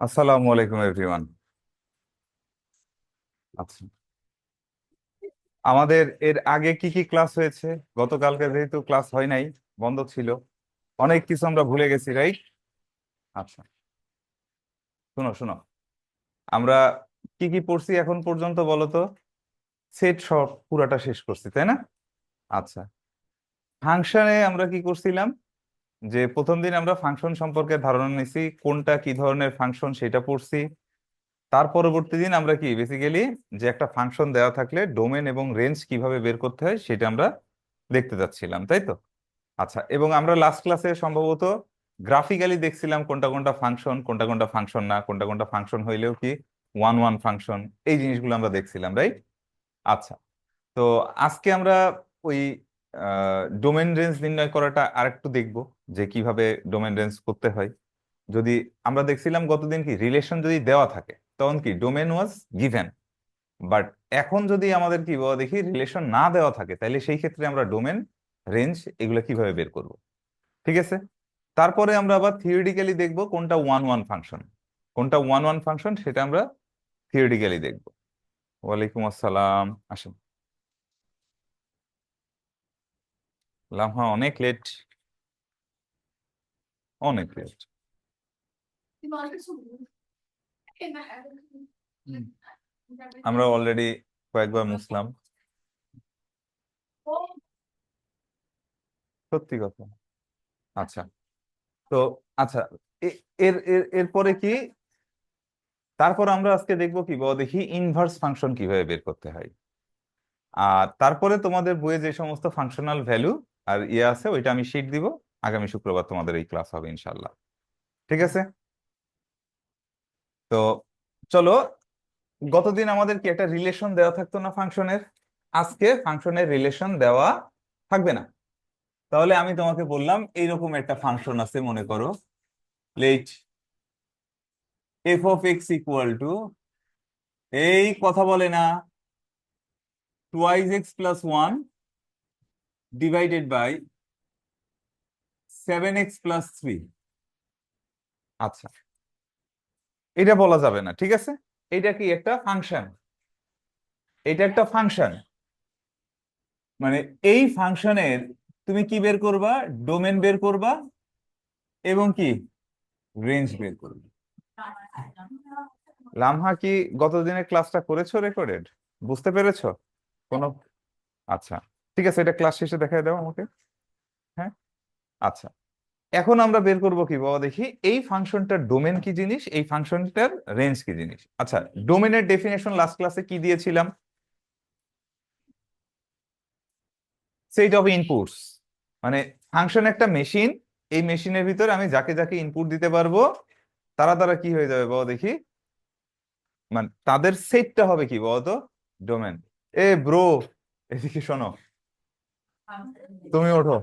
আসসালামু আলাইকুম এভরিওয়ান। আচ্ছা, আমাদের এর আগে কি কি ক্লাস হয়েছে? গতকালকে যেহেতু ক্লাস হয় নাই, বন্ধ ছিল, অনেক কিছু আমরা ভুলে গেছি, রাইট? আচ্ছা, শোনো শোনো, আমরা কি কি পড়ছি এখন পর্যন্ত বলো তো? সেট সব পুরাটা শেষ করছি, তাই না? আচ্ছা, ফাংশনে আমরা কি করছিলাম? যে প্রথম দিন আমরা ফাংশন সম্পর্কে ধারণা নিছি, কোনটা কি ধরনের ফাংশন সেটা পড়ছি। তার পরবর্তী দিন আমরা কি বেসিক্যালি যে একটা ফাংশন দেওয়া থাকলে ডোমেন এবং রেঞ্জ কিভাবে বের করতে হয় সেটা আমরা দেখতে যাচ্ছিলাম, তাই তো? আচ্ছা, এবং আমরা লাস্ট ক্লাসে সম্ভবত গ্রাফিক্যালি দেখছিলাম কোনটা কোনটা ফাংশন, কোনটা কোনটা ফাংশন না, কোনটা কোনটা ফাংশন হইলেও কি ওয়ান ওয়ান ফাংশন, এই জিনিসগুলো আমরা দেখছিলাম, রাইট? আচ্ছা, তো আজকে আমরা ওই ডোমেন রেঞ্জ নির্ণয় করাটা আরেকটু দেখবো, যে কিভাবে ডোমেন রেঞ্জ করতে হয়। যদি আমরা দেখছিলাম গতদিন কি রিলেশন যদি দেওয়া থাকে তখন কি ডোমেন ওয়াজ গিভেন, বাট এখন যদি আমাদের কি বলা দেখি রিলেশন না দেওয়া থাকে তাহলে সেই ক্ষেত্রে আমরা ডোমেন রেঞ্জ এগুলো কিভাবে বের করব। ঠিক আছে, তারপরে আমরা আবার থিওরিটিক্যালি দেখব কোনটা ওয়ান ওয়ান ফাংশন, কোনটা ওয়ান ওয়ান ফাংশন সেটা আমরা থিওরিটিক্যালি দেখব। ওয়ালাইকুম আসসালাম, আসুন। লামহা অনেক লেট, অনেক লেট। আমরা অলরেডি কয়েকবার মুছলাম, সত্যি কথা। আচ্ছা, তো আচ্ছা, এর এর এরপরে কি, তারপর আমরা আজকে দেখবো কি বাবা দেখি ইনভার্স ফাংশন কিভাবে বের করতে হয়। আর তারপরে তোমাদের বইয়ে যে সমস্ত ফাংশনাল ভ্যালু আর ইয়ে আছে ওইটা আমি শিট দিব। আগামী শুক্রবার তোমাদের এই ক্লাস হবে ইনশাল্লাহ। ঠিক আছে, তো চলো, গতদিন আমাদের কি একটা রিলেশন দেওয়া থাকতো না ফাংশনের? আজকে ফাংশনের রিলেশন দেওয়া থাকবে না। তাহলে আমি তোমাকে বললাম এইরকম একটা ফাংশন আছে, মনে করো let F of X equal to, এই কথা বলে না, twice X plus one divided by 7x+3। আচ্ছা, এটা বলা যাবে না, ঠিক আছে? এটা কি একটা ফাংশন, এটা একটা ফাংশন, মানে এই ফাংশনের তুমি কি বের করবা? ডোমেন বের করবা এবং কি রেঞ্জ বের করবে। লামহা কি গতদিনের ক্লাসটা করেছো রেকর্ডেড? বুঝতে পেরেছো কোনো? আচ্ছা, ঠিক আছে, এটা ক্লাস শেষে দেখায় দাও আমাকে। হ্যাঁ, আচ্ছা, এখন আমরা বের করব কি বাবা দেখি এই ফাংশনটার ডোমেন কি জিনিস, এই ফাংশনটার রেঞ্জ কি জিনিস। আচ্ছা, ডোমেনের ডেফিনেশন লাস্ট ক্লাসে কি দিয়েছিলাম? সেট অফ ইনপুটস, মানে ফাংশন একটা মেশিন, এই মেশিনের ভিতরে আমি যাকে যাকে ইনপুট দিতে পারবো তারা তারা কি হয়ে যাবে বাবা দেখি, মানে তাদের সেটটা হবে কি বলতো ডোমেন। এ ব্রো, এদিকে শোনো, তুমি ওঠো।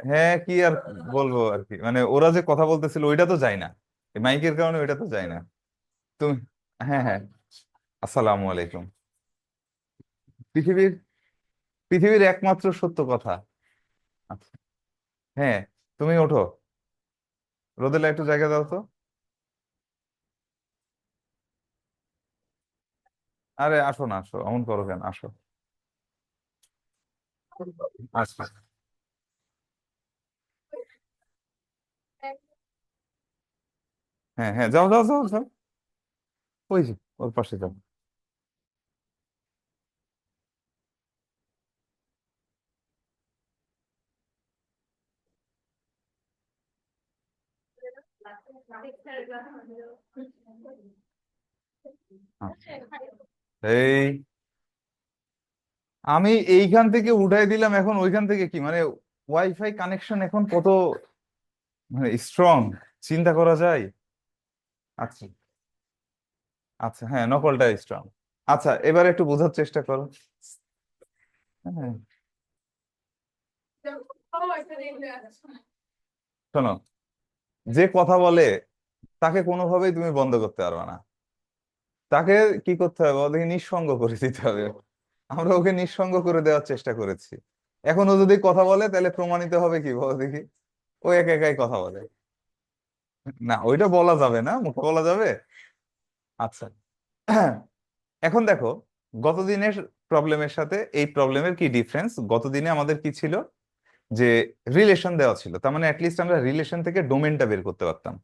হ্যাঁ, কি আর বলবো আর কি, মানে ওরা যে কথা বলতেছিল ওইটা তো যায় না, মাইকের কারণে ওইটা তো যায় না। তুমি, হ্যাঁ হ্যাঁ, আসসালামু আলাইকুম। পৃথিবীর পৃথিবীর একমাত্র সত্য কথা। আচ্ছা, হ্যাঁ, তুমি ওঠো, রোদেলা একটু জায়গা দাও তো। আরে আসো না, আসো, এমন করো কেন, আসো। আচ্ছা, হ্যাঁ হ্যাঁ, যাও যাও যাও যাও, ওই যে ওর পাশে যাও। আচ্ছা, এই আমি এইখান থেকে উঠাই দিলাম, এখন ওইখান থেকে কি মানে ওয়াইফাই কানেকশন এখন কত মানে স্ট্রং, চিন্তা করা যায়। আচ্ছা, আচ্ছা, হ্যাঁ, নকলটা স্ট্রং। আচ্ছা, এবার একটু বোঝার চেষ্টা করো। হ্যাঁ, শোনো, যে কথা বলে তাকে কোনোভাবেই তুমি বন্ধ করতে পারবে না। তাকে কি করতে হবে, ওদেরকে নিঃসঙ্গ করে দিতে হবে। আমরা ওকে নিঃসঙ্গ করে দেওয়ার চেষ্টা করেছি। এখন ও যদি কথা বলে তাহলে প্রমাণিত হবে কি বলো দেখি? ও একা একাই কথা বলে। না, ওইটা বলা যাবে না, মুখে বলা যাবে। আচ্ছা, এখন দেখো, গতদিনের প্রবলেমের সাথে এই প্রবলেমের কি ডিফারেন্স। গতদিনে আমাদের কি ছিল, যে রিলেশন দেওয়া ছিল, তার মানে অ্যাটলিস্ট আমরা রিলেশন থেকে ডোমেনটা বের করতে পারতাম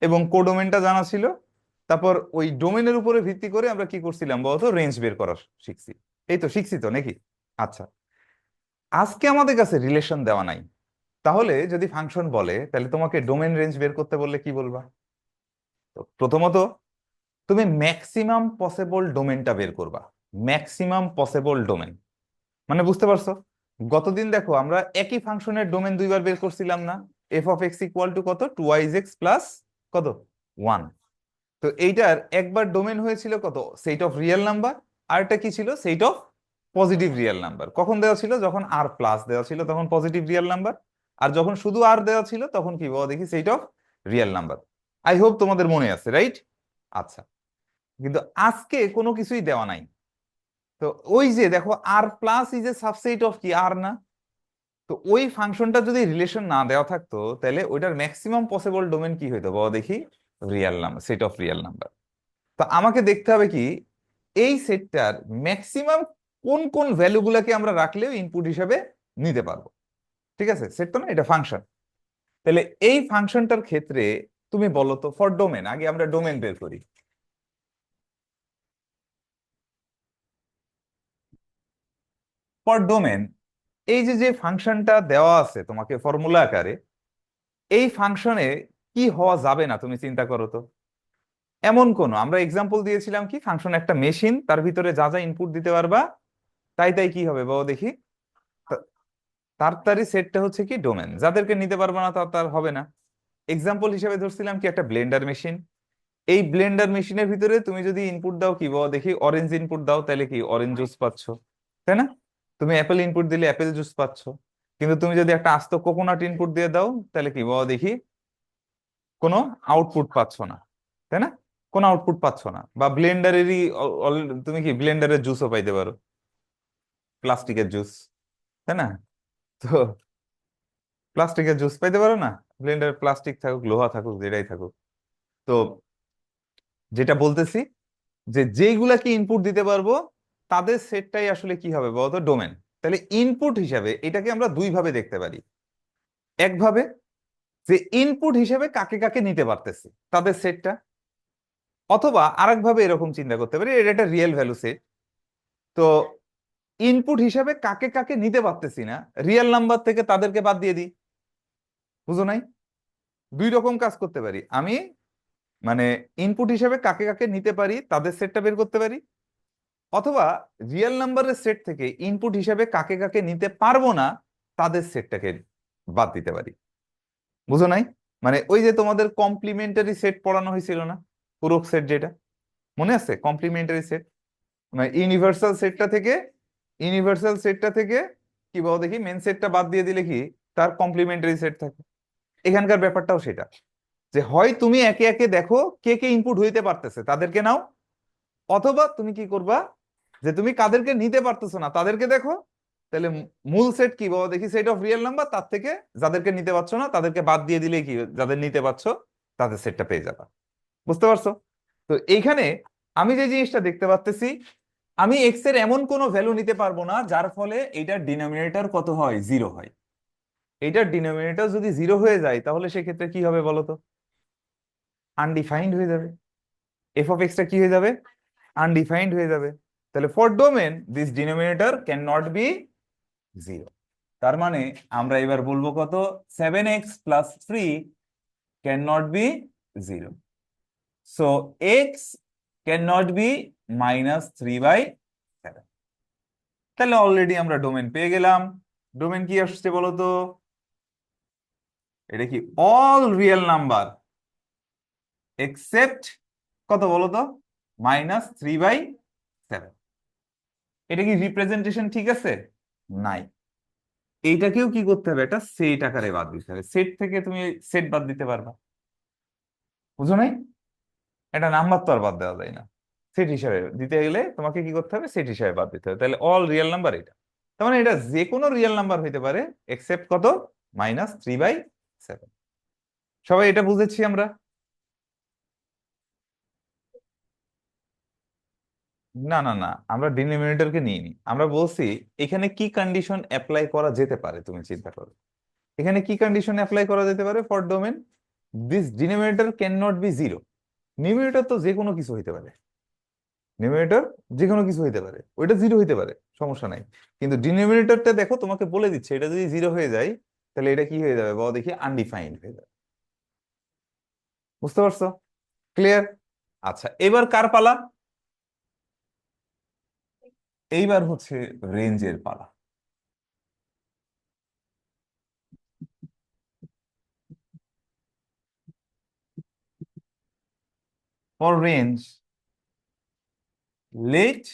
এবং কোডোমেনটা জানা ছিল। তারপর ওই ডোমেনের উপরে ভিত্তি করে আমরা কি করছিলাম বলতো, রেঞ্জ বের করা শিখছি। এই তো শিখছি তো নাকি? আচ্ছা, আজকে আমাদের কাছে রিলেশন দেওয়া নাই, তাহলে যদি ফাংশন বলে তাহলে তোমাকে ডোমেন রেঞ্জ বের করতে বললে কি বলবা? তো প্রথমত তুমি ম্যাক্সিমাম পসিবল ডোমেনটা বের করবা। ম্যাক্সিমাম পসিবল ডোমেন মানে বুঝতে পারছো? গতদিন দেখো আমরা একই ফাংশনের ডোমেন দুইবার বের করছিলাম না? F of X equal to কত, 2x প্লাস কত, 1। তো এইটার একবার ডোমেন হয়েছিল কত, সেট অফ রিয়েল নাম্বার। আর একটা কি ছিল, set of positive real number. কখন দেওয়া ছিল, যখন আর প্লাস দেওয়া ছিল তখন পজিটিভ রিয়েল নাম্বার। আর যখন শুধু আর দেওয়া ছিল তখন কি বলো দেখি, set of real number. I hope তোমাদের মনে আছে, রাইট? আচ্ছা, কিন্তু আজকে কোনো কিছুই দেওয়া নাই। তো ওই যে দেখো, আর plus is a subset of কি, আর না? তো ওই ফাংশনটা যদি রিলেশন না দেওয়া থাকতো তাহলে ওইটার ম্যাক্সিমাম পসিবল ডোমেন কি হইতো বলো দেখি, real number, set of real number. তো আমাকে দেখতে হবে কি, এই সেটটার ম্যাক্সিমাম কোন কোন ভ্যালুগুলোকে আমরা রাখলেও ইনপুট হিসেবে নিতে পারবো। ঠিক আছে, সেট তো না, এটা ফাংশন। তাহলে এই ফাংশনটার ক্ষেত্রে তুমি বলো তো, ফর ডোমেন, আগে আমরা ডোমেন বের করি। ফর ডোমেন, এই যে যে ফাংশনটা দেওয়া আছে তোমাকে ফর্মুলা আকারে, এই ফাংশনে কি হওয়া যাবে না তুমি চিন্তা করো তো। এমন কোন, আমরা এক্সাম্পল দিয়েছিলাম কি, ফাংশন একটা মেশিন, তার ভিতরে যা যা ইনপুট দিতে পারবা তাই তাই কি হবে বলো দেখি। তা- তারই সেটটা হচ্ছে কি ডোমেন, যাদেরকে নিতে পারবা না তার হবে না। এক্সাম্পল হিসেবে ধরছিলাম কি, একটা ব্লেন্ডার মেশিন। এই ব্লেন্ডার মেশিনের ভিতরে তুমি যদি ইনপুট দাও কি বলো দেখি, অরেঞ্জ ইনপুট দাও তাহলে কি অরেঞ্জ জুস পাচ্ছ, তাই না? তুমি অ্যাপেল ইনপুট দিলে অ্যাপেল জুস পাচ্ছ। কিন্তু তুমি যদি একটা আস্ত কোকোনাট ইনপুট দিয়ে দাও তাহলে কি বলো দেখি, কোনো আউটপুট পাচ্ছ না, তাই না? কোনো আউটপুট পাচ্ছ না। বা ব্লেন্ডারেরই তুমি কি ব্লেন্ডারের জুসও পাইতে পারো, প্লাস্টিকের জুস, তাই না? তো প্লাস্টিকের জুস পাইতে পারো না, ব্লেন্ডার প্লাস্টিক থাকুক লোহা থাকুক যেটাই থাকুক। তো যেটা বলতেছি, যে যেইগুলাকে ইনপুট দিতে পারবো তাদের সেটটাই আসলে কি হবে বলতো, ডোমেন। তাহলে ইনপুট হিসাবে এটাকে আমরা দুই ভাবে দেখতে পারি। একভাবে, যে ইনপুট হিসেবে কাকে কাকে নিতে পারতেছি তাদের সেটটা। অথবা আরেক ভাবে এরকম চিন্তা করতে পারি, এটা একটা রিয়েল ভ্যালু সেট। তো ইনপুট হিসেবে কাকে কাকে নিতে পারতেছি না, রিয়েল নাম্বার থেকে তাদেরকে বাদ দিয়ে দিই। বুঝো নাই? দুই রকম কাজ করতে পারি আমি, মানে ইনপুট হিসেবে কাকে কাকে নিতে পারি তাদের সেটটা বের করতে পারি। অথবা রিয়েল নাম্বারের সেট থেকে ইনপুট হিসেবে কাকে কাকে নিতে পারবো না তাদের সেটটাকে বাদ দিতে পারি। বুঝো নাই? মানে ওই যে তোমাদের কমপ্লিমেন্টারি সেট পড়ানো হয়েছিল না, পূরক সেট যেটা, মনে আছে? কমপ্লিমেন্টারি সেট মানে ইউনিভার্সাল সেটটা থেকে কি বলো দেখি, মেন সেটটা বাদ দিয়ে দিলে কি তার কমপ্লিমেন্টারি সেট থাকে। এখানকার ব্যাপারটাও সেটা, যে হয় তুমি একে একে দেখো কে কে ইনপুট হইতে পারতেছে তাদেরকে নাও, অথবা তুমি কি করবা, যে তুমি কাদেরকে নিতে পারতেছো না তাদেরকে দেখো। তাহলে মূল সেট কি বাবা দেখি, সেট অফ রিয়েল নাম্বার, তার থেকে যাদেরকে নিতে পারছো না তাদেরকে বাদ দিয়ে দিলে কি, যাদের নিতে পারছো তাদের সেটটা পেয়ে যাবা। বুঝতে পারছো? তো এইখানে আমি যে জিনিসটা দেখতে পাচ্তেছি, আমি এক্স এর এমন কোনো ভ্যালু নিতে পারবো না যার ফলে এটার ডিনোমিনেটর কত হয়, জিরো হয়। এটার ডিনোমিনেটর যদি জিরো হয়ে যায় তাহলে সেক্ষেত্রে কি হবে বলো তো, আনডিফাইন্ড হয়ে যাবে। এফ অফ এক্সটা কি হয়ে যাবে, আনডিফাইন্ড হয়ে যাবে। তাহলে for domain this denominator can not be zero. তার মানে আমরা এবার বলবো কত, 7x+3 can not be zero. So X can not be -3/7। তাহলে অলরেডি আমরা ডোমেন পেয়ে গেলাম। ডোমেন কি আসছে বলতো, এটা কি অল রিয়েল নাম্বার এক্সেপ্ট কত বলতো, -3/7। এটা কি রিপ্রেজেন্টেশন ঠিক আছে? নাই। এইটাকেও কি করতে হবে, একটা সেট আকারে বাদ দিতে হবে। সেট থেকে তুমি সেট বাদ দিতে পারবা। বুঝো নাই? একটা নাম্বার তো আর বাদ দেওয়া যায় না। সেট হিসাবে দিতে গেলে তোমাকে কি করতে হবে, সেট হিসাবে বাদ দিতে হবে। তাহলে অল রিয়েল নাম্বার এটা, তার মানে এটা যে কোনো রিয়েল নাম্বার হইতে পারে এক্সেপ্ট কত, -3/7। 7। সবাই এটা বুঝেছি আমরা? না না না, আমরা ডিনোমিনেটরকে নিইনি, আমরা বলছি এখানে কি কন্ডিশন অ্যাপ্লাই করা যেতে পারে, তুমি চিন্তা করো এখানে কি কন্ডিশন অ্যাপ্লাই করা যেতে পারে for domain this denominator can not be zero. Numerator তো যে কোনো কিছু হইতে পারে, নিউমিনেটর যে কোনো কিছু হইতে পারে, ওইটা জিরো হইতে পারে, সমস্যা নাই। কিন্তু ডিনোমিনেটরটা দেখো তোমাকে বলে দিচ্ছে এটা যদি জিরো হয়ে যায় তাহলে এটা কি হয়ে যাবে বাবা দেখি, আনডিফাইন্ড হয়ে যাবে। বুঝতে পারছো? ক্লিয়ার? আচ্ছা, এবার কার পালা? এইবার হচ্ছে রেঞ্জের পালা। For range let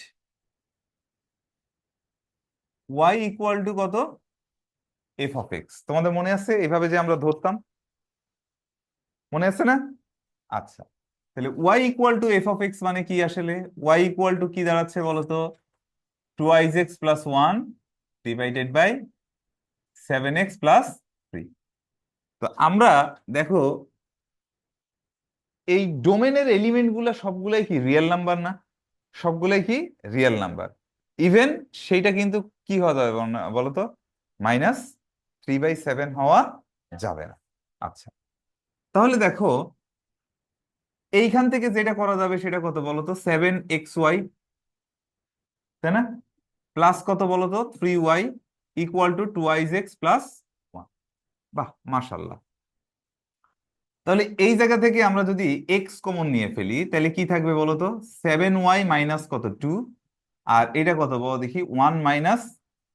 Y equal to কত, এফ অফ এক্স। তোমাদের মনে আছে এভাবে যে আমরা ধরতাম, মনে আছে না? আচ্ছা, তাহলে Y equal to F of X মানে কি আসলে? ওয়াই ইকুয়াল টু কি দাঁড়াচ্ছে বলতো? 2x + 1 divided by 7x + 3। তো আমরা দেখো এই ডোমেনের এলিমেন্ট গুলা সবগুলাই কি রিয়েল নাম্বার না? সবগুলাই কি রিয়েল নাম্বার? ইভেন সেইটা কিন্তু কি হওয়া যাবে বলতো, -3/7 হওয়া যাবে না। আচ্ছা, তাহলে দেখো এইখান থেকে যেটা করা যাবে সেটা কত বলতো, 7xy, তাই না? প্লাস কত বলতো, 3y ইকুয়াল টু 2x + 1। বাহ, মাশাল্লাহ। তাহলে এই জায়গা থেকে আমরা যদি এক্স কমন নিয়ে ফেলি তাহলে কি থাকবে বলতো, 7y মাইনাস কত 2, আর এটা কত বলো দেখি 1 মাইনাস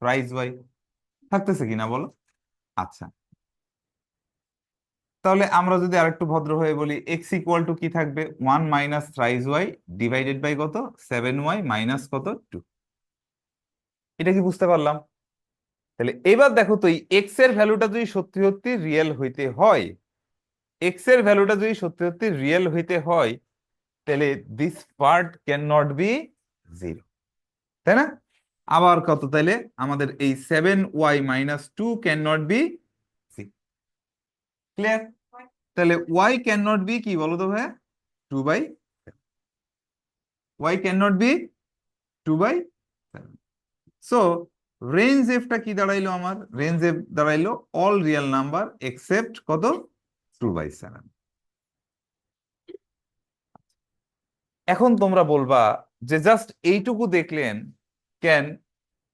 প্রাইস ওয়াই। থাকতেছে কিনা বলো? আচ্ছা, তাহলে আমরা যদি আরেকটু ভদ্র হয়ে বলি এক্স ইকুয়াল টু কি থাকবে, 1 minus thrice Y divided by কত, 7y মাইনাস কত 2। এটা কি বুঝতে পারলাম? তাহলে এবার দেখো তো এই এক্স এর ভ্যালুটা যদি সত্যি সত্যি রিয়েল হইতে হয়, এক্স এর ভ্যালুটা যদি সত্যি সত্যি রিয়েল হইতে হয় তাহলে this part can not be zero, তাই না? আবার কত তাইলে আমাদের এই 7y - 2 can not be zero. Clear? তাহলে y ক্যান নট বি কি বলো তো ভাই, 2/, y can not be 2/7। So range এফটা কি দাঁড়াইলো আমার, রেঞ্জ এফ দাঁড়াইলো অল রিয়েল নাম্বার এক্সেপ্ট কত, 2/7। এখন তোমরা বলবা যে জাস্ট এইটুকু দেখলেন কেন,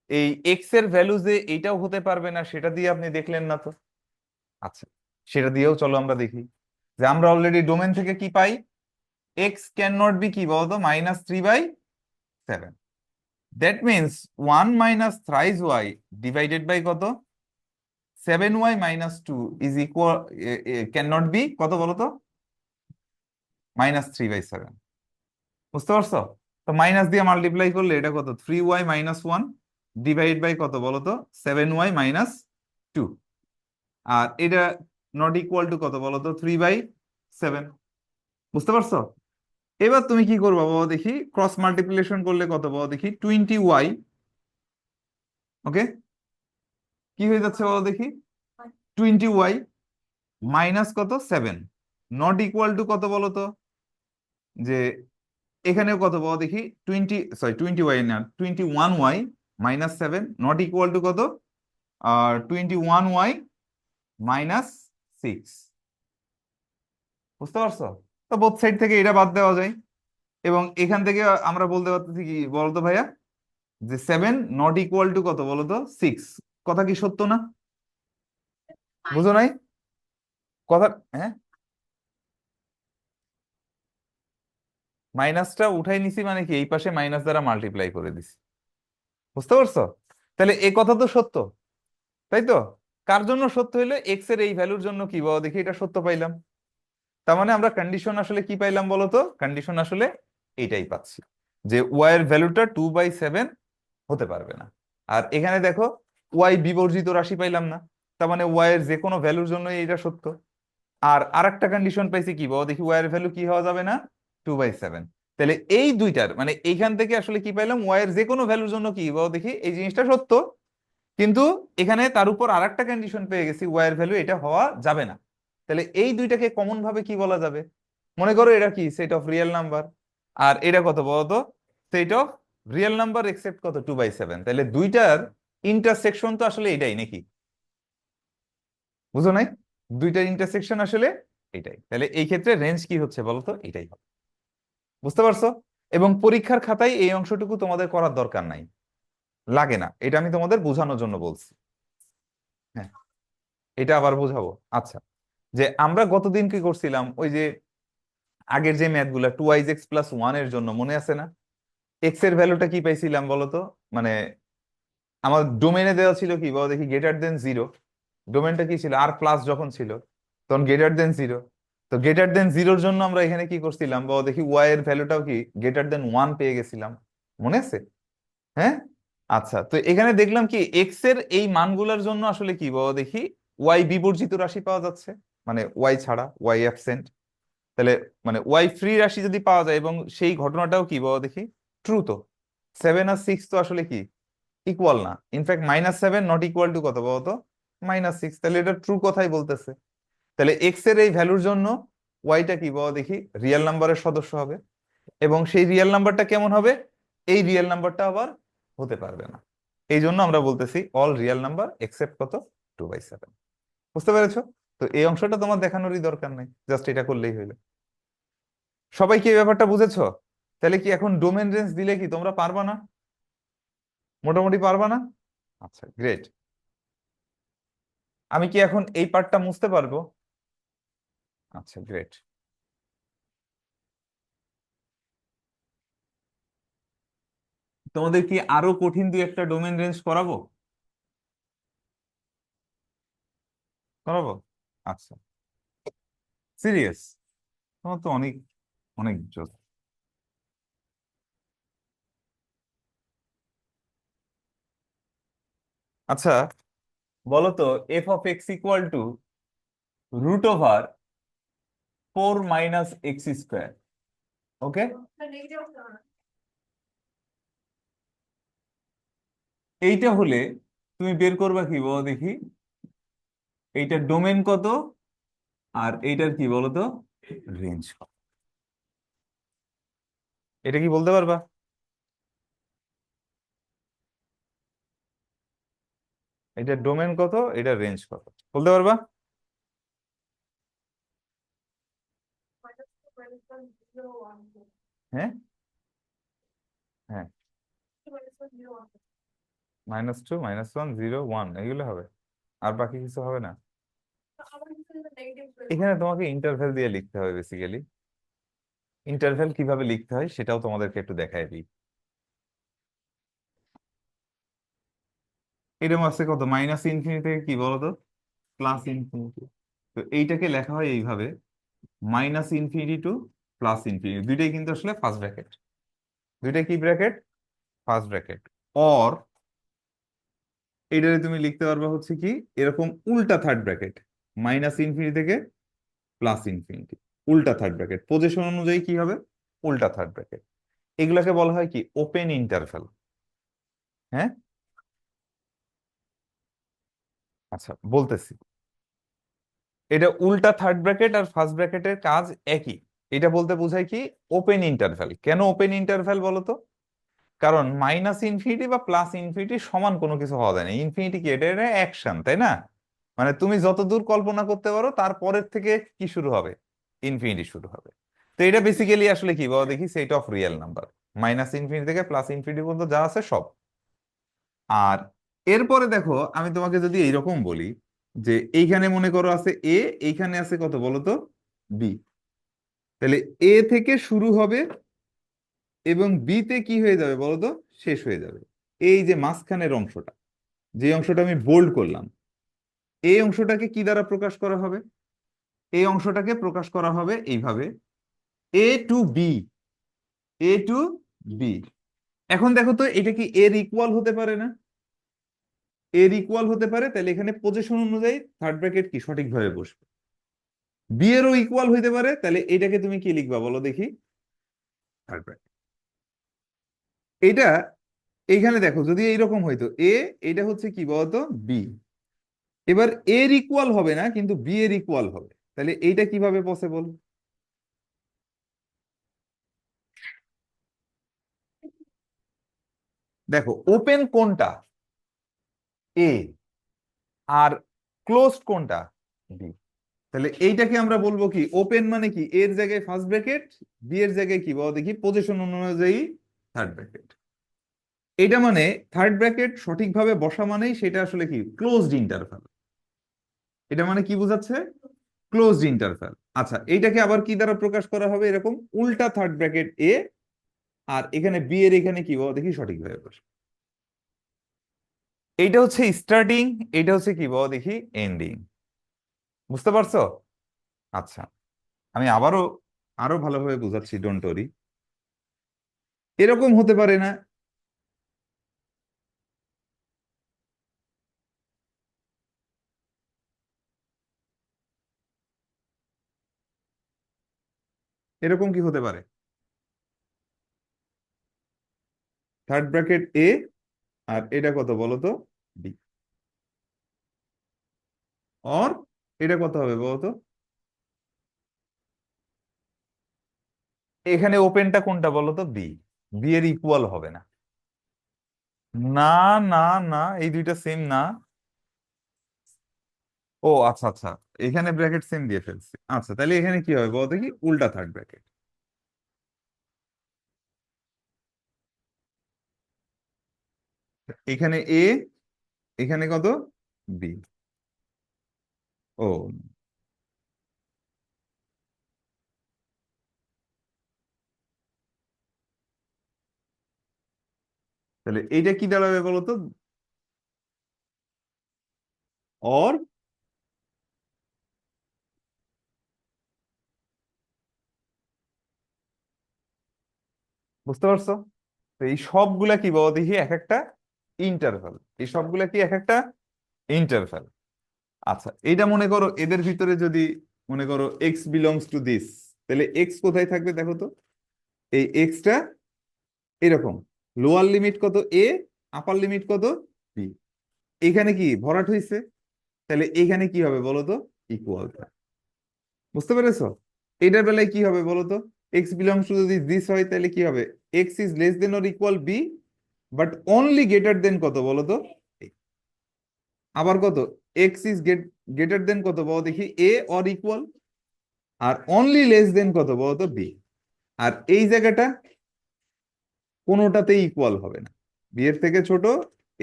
এই এক্স এর ভ্যালু যে এইটাও হতে পারবে না সেটা দিয়ে আপনি দেখলেন না তো? আচ্ছা, সেটা দিয়েও চলো আমরা দেখি। যে আমরা অলরেডি ডোমেন থেকে কি পাই, এক্স ক্যান নট বি কি বলতো, -3/7। That means 1 minus thrice Y divided by কত, 7y - 2 is equal, can not be কত বলতো, -3/7। বুঝতে পারছো? তো মাইনাস দিয়ে মাল্টিপ্লাই করলে এটা কত, 3y - 1 ডিভাইড বাই কত বলতো, 7y - 2। আর এটা নট ইকুয়াল টু কত বলতো, 3/7। বুঝতে পারছো? এবার তুমি কি করবো বাবা দেখি, ক্রস মাল্টিপ্লিকেশন করলে কত বাবা দেখি, 20y, ওকে, কি হয়ে যাচ্ছে বাবা দেখি, 20y মাইনাস কত 7 নট ইকুয়াল টু কত বলতো, যে এখানেও কত বাবা দেখি 20y না 21y - 7 নট ইকুয়াল টু কত, 21y - 6। বুঝতে পারছো? তো বোথ সাইড থেকে এটা বাদ দেওয়া যায়, এবং এখান থেকে আমরা বলতে পারতেছি কি বলতো ভাইয়া, যে 7 নট ইকুয়াল টু কত বলতো 6। কথা কি সত্য না? বুঝো নাই কথা? হ্যাঁ, মাইনাসটা উঠাই নিছি মানে কি, এই পাশে মাইনাস দ্বারা মাল্টিপ্লাই করে দিছি। বুঝতে পারছো? তাহলে এই কথা তো সত্য, তাই তো? কার জন্য সত্য হইলো, এক্স এর এই ভ্যালুর জন্য কি বাবা দেখি এটা সত্য পাইলাম। তার মানে আমরা কন্ডিশন আসলে কি পাইলাম বলতো, কন্ডিশন আসলে এইটাই পাচ্ছি, যে ওয়াই এর ভ্যালুটা 2/7 হতে পারবে না। আর এখানে দেখো ওয়াই বিবর্জিত রাশি পাইলাম না, তার মানে ওয়াই এর যে কোনো ভ্যালুর জন্য এটা সত্য। আর আরেকটা কন্ডিশন পাইছি কি বাবা দেখি, ওয়াই এর ভ্যালু কি হওয়া যাবে না, 2/7। তাহলে এই দুইটার মানে এইখান থেকে আসলে কি পাইলাম, ওয়াই এর যে কোনো ভ্যালুর জন্য কি বাবা দেখি এই জিনিসটা সত্য, কিন্তু এখানে তার উপর আরেকটা কন্ডিশন পেয়ে গেছি, ওয়াই এর ভ্যালু এটা হওয়া যাবে না। তাহলে এই দুইটাকে কমন ভাবে কি বলা যাবে? মনে করো এটা কি সেট অফ রিয়েল নাম্বার, আর এটা কত বলতো? Set of real number except কত 2/7। তাহলে দুইটার ইন্টারসেকশন তো আসলে এটাই নাকি? বুঝো নাই? দুইটার ইন্টারসেকশন আসলে এটাই। তাহলে এই ক্ষেত্রে রেঞ্জ কি হচ্ছে বলতো? এটাই হবে। বুঝতে পারছো? এবং পরীক্ষার খাতায় এই অংশটুকু তোমাদের করার দরকার নাই, লাগে না, এটা আমি তোমাদের বোঝানোর জন্য বলছি। হ্যাঁ, এটা আবার বোঝাবো। আচ্ছা, যে আমরা গতদিন কি করছিলাম, ওই যে আগের যে ম্যাথ গুলা 2x+1 এর জন্য মনে আছে না? এক্স এর ভ্যালুটা কি পাইছিলাম বলতো? মানে আমার ডোমেনে দেওয়া ছিল কি বলো দেখি, গ্রেটার দেন 0। ডোমেনটা কি ছিল? আর প্লাস যখন ছিল তখন গ্রেটার দেন 0। তো গ্রেটার দেন 0-র জন্য আমরা এখানে কি করছিলাম বলো দেখি, ওয়াই এর ভ্যালুটাও কি গ্রেটার দেন 1 পেয়ে গেছিলাম, মনে আছে? হ্যাঁ। আচ্ছা, তো এখানে দেখলাম কি এক্স এর এই মানগুলোর জন্য আসলে কি বলো দেখি, ওয়াই বিবর্জিত রাশি পাওয়া যাচ্ছে, মানে ওয়াই ছাড়া, ওয়াই অ্যাবসেন্ট। তাহলে মানে ওয়াই ফ্রি রাশি যদি পাওয়া যায়, এবং সেই ঘটনাটাও কি বলো দেখি ট্রু, তো 7 আর 6 তো আসলে কি ইকুয়াল না, ইনফ্যাক্ট -7 নট ইকুয়াল টু কত বলতো? -6। তাহলে এটা ট্রু কথাই বলতেছে। তাহলে এক্স এর এই ভ্যালুর জন্য ওয়াইটা কি বলো দেখি রিয়েল নাম্বারের সদস্য হবে, এবং সেই রিয়েল নাম্বারটা কেমন হবে? এই রিয়েল নাম্বারটা আবার হতে পারবে না। এই জন্য আমরা বলতেছি অল রিয়েল নাম্বার এক্সেপ্ট কত 2/7। বুঝতে পেরেছো? তো এই অংশটা তোমার দেখানোরই দরকার নেই, জাস্ট এটা করলেই হইলো। সবাই কি এই ব্যাপারটা বুঝেছো? তাহলে কি এখন ডোমেন রেঞ্জ দিলে কি তোমরা পারবা না? মোটামুটি পারবা না? আচ্ছা, গ্রেট। আমি কি এখন এই পার্টটা মুছতে পারবো? আচ্ছা, গ্রেট। তোমাদের কি আরো কঠিন দুই একটা ডোমেন রেঞ্জ করাবো? করাবো? আচ্ছা, সিরিয়াস? তোমার তো অনেক অনেক জোর। আচ্ছা, বলো তো f(x) = √4 - x²। ওকে, এইটা হলে তুমি বের করবা কি বলো দেখি, এইটার ডোমেন কত আর এইটার কি বলো তো রেঞ্জ কত? এটা কি বলতে পারবা? এটার ডোমেন কত, এটার রেঞ্জ কত, বলতে পারবা? হ্যাঁ, হ্যাঁ, -2, -1, 0, 1 এগুলো হবে, আর বাকি কিছু হবে না। এখানে তোমাকে ইন্টারভ্যাল দিয়ে লিখতে হবে বেসিক্যালি। ইন্টারভ্যাল কিভাবে লিখতে হয় সেটাও তোমাদেরকে একটু দেখাই দিই। এরকম আছে কত, -∞ থেকে কি বলতো +∞। তো এইটাকে লেখা হয় এইভাবে, -∞ টু +∞। দুইটাই কিন্তু আসলে ফার্স্ট ব্র্যাকেট। দুইটাই কি ব্র্যাকেট? First bracket. অর এইটারে তুমি লিখতে পারবা হচ্ছে কি এরকম উল্টা থার্ড ব্র্যাকেট, -∞ থেকে +∞। উল্টা থার্ড ব্র্যাকেট পজিশন অনুযায়ী কি হবে? উল্টা থার্ড ব্র্যাকেট। এগুলাকে বলা হয় কি ওপেন ইন্টারভ্যাল। হ্যাঁ, আচ্ছা বলতেছি। এটা উল্টা থার্ড ব্র্যাকেট আর ফার্স্ট ব্র্যাকেটের কাজ একই। এটা বলতে বোঝায় কি ওপেন ইন্টারভ্যাল। কেন ওপেন ইন্টারভ্যাল বলো তো? কারণ -∞ বা +∞ সমান কোনো কিছু হওয়া যায় না। ইনফিনিটি কি, এটা অ্যাকশন, তাই না? মানে তুমি যত দূর কল্পনা করতে পারো তারপরের থেকে কি শুরু হবে? ইনফিনিটি শুরু হবে। তো এটা বেসিক্যালি আসলে কি বলো দেখি সেট অফ রিয়েল নাম্বার, -∞ থেকে +∞ পর্যন্ত যা আছে সব। আর এরপরে দেখো, আমি তোমাকে যদি এইরকম বলি যে এইখানে মনে করো আছে এ, এইখানে আছে কত বলো তো বি, তাহলে এ থেকে শুরু হবে এবং বি তে কি হয়ে যাবে বলো তো শেষ হয়ে যাবে। এই যে মাঝখানের অংশটা, যে অংশটা আমি বোল্ড করলাম, এই অংশটাকে কি দ্বারা প্রকাশ করা হবে? এই অংশটাকে প্রকাশ করা হবে এইভাবে, A to B, A to B। এখন দেখো তো এটা কি এর ইকুয়াল হতে পারে না? এর ইকুয়াল হতে পারে, তাহলে এখানে পজিশন অনুযায়ী থার্ড ব্র্যাকেট কি সঠিকভাবে বসবে। বি এরও ইকুয়াল হইতে পারে, তাহলে এটাকে তুমি কি লিখবা বলো দেখি থার্ড ব্র্যাকেট। এটা এইখানে দেখো যদি এইরকম হইতো এ, এটা হচ্ছে কি বলতো বি। এবার এর ইকুয়াল হবে না কিন্তু বি এর ইকুয়াল হবে, তাহলে এইটা কিভাবে পসিবল? দেখো ওপেন কোনটা? এ। আর ক্লোজড কোনটা? বি। তাহলে এইটাকে আমরা বলবো কি, ওপেন মানে কি এর জায়গায় ফার্স্ট ব্র্যাকেট, বি এর জায়গায় কি বলো দেখি, পজিশন অনুযায়ী থার্ড ব্র্যাকেট। এটা মানে থার্ড ব্র্যাকেট সঠিকভাবে বসা মানেই সেটা আসলে কি ক্লোজড ইন্টারভ্যাল। এটা মানে কি বোঝাচ্ছে? Closed interval. আচ্ছা, এইটাকে আবার কি দ্বারা প্রকাশ করা হবে? এরকম উল্টা থার্ড ব্র্যাকেট এ, আর এখানে বি এর এখানে কি বলো দেখি সঠিকভাবে বসে। এইটা হচ্ছে স্টার্টিং, এটা হচ্ছে কি বলো দেখি এন্ডিং। বুঝতে পারছো? আচ্ছা, আমি আবারও আরো ভালোভাবে বুঝাচ্ছি, ডোন্ট ওরি। এরকম হতে পারে না? এরকম কি হতে পারে? থার্ড ব্র্যাকেট এ, আর এটা কত বলো তো? বি। অর এটা কত হবে বলো তো? এখানে ওপেনটা কোনটা বলো তো? বি। বি এর ইকুয়াল হবে না। না, না, না, এই দুইটা সেম না। ও আচ্ছা, আচ্ছা, এখানে ব্র্যাকেট সেম দিয়ে ফেলছি। আচ্ছা, তাহলে এখানে কি হবে বলো দেখি, উল্টা থার্ড ব্র্যাকেট। এখানে এ, এখানে কত? বি। ও, তাহলে এইটা কি দাঁড়াবে বলো তো? অর, বুঝতে পারছো? তো এই সবগুলা কি বলো দেখি এক একটা ইন্টারভ্যাল। এই সবগুলা কি এক একটা ইন্টারভ্যাল। আচ্ছা, এইটা মনে করো এদের ভিতরে যদি মনে করো এক্স বিলংস টু দিস, তাহলে এক্স কোথায় থাকবে দেখো তো? এই এক্সটা এরকম, লোয়ার লিমিট কত এ, আপার লিমিট কত বি। এখানে কি ভরাট হয়েছে? তাহলে এখানে কি হবে বলো তো? ইকুয়াল। বুঝতে পেরেছো? এটার বেলায় কি হবে বলো তো? এক্স বিলংস টু যদি দিস হয় তাহলে কি হবে? X is less than or equal b, but only greater than কত বলো তো? A। আবার কত? এক্স ইজ গ্রেটার দেন কত বলো দেখি, এ অর ইকুয়াল, আর অনলি লেস দেন কত বলো তো? বি। আর এই জায়গাটা কোনোটাতেই ইকুয়াল হবে না, বি এর থেকে ছোট,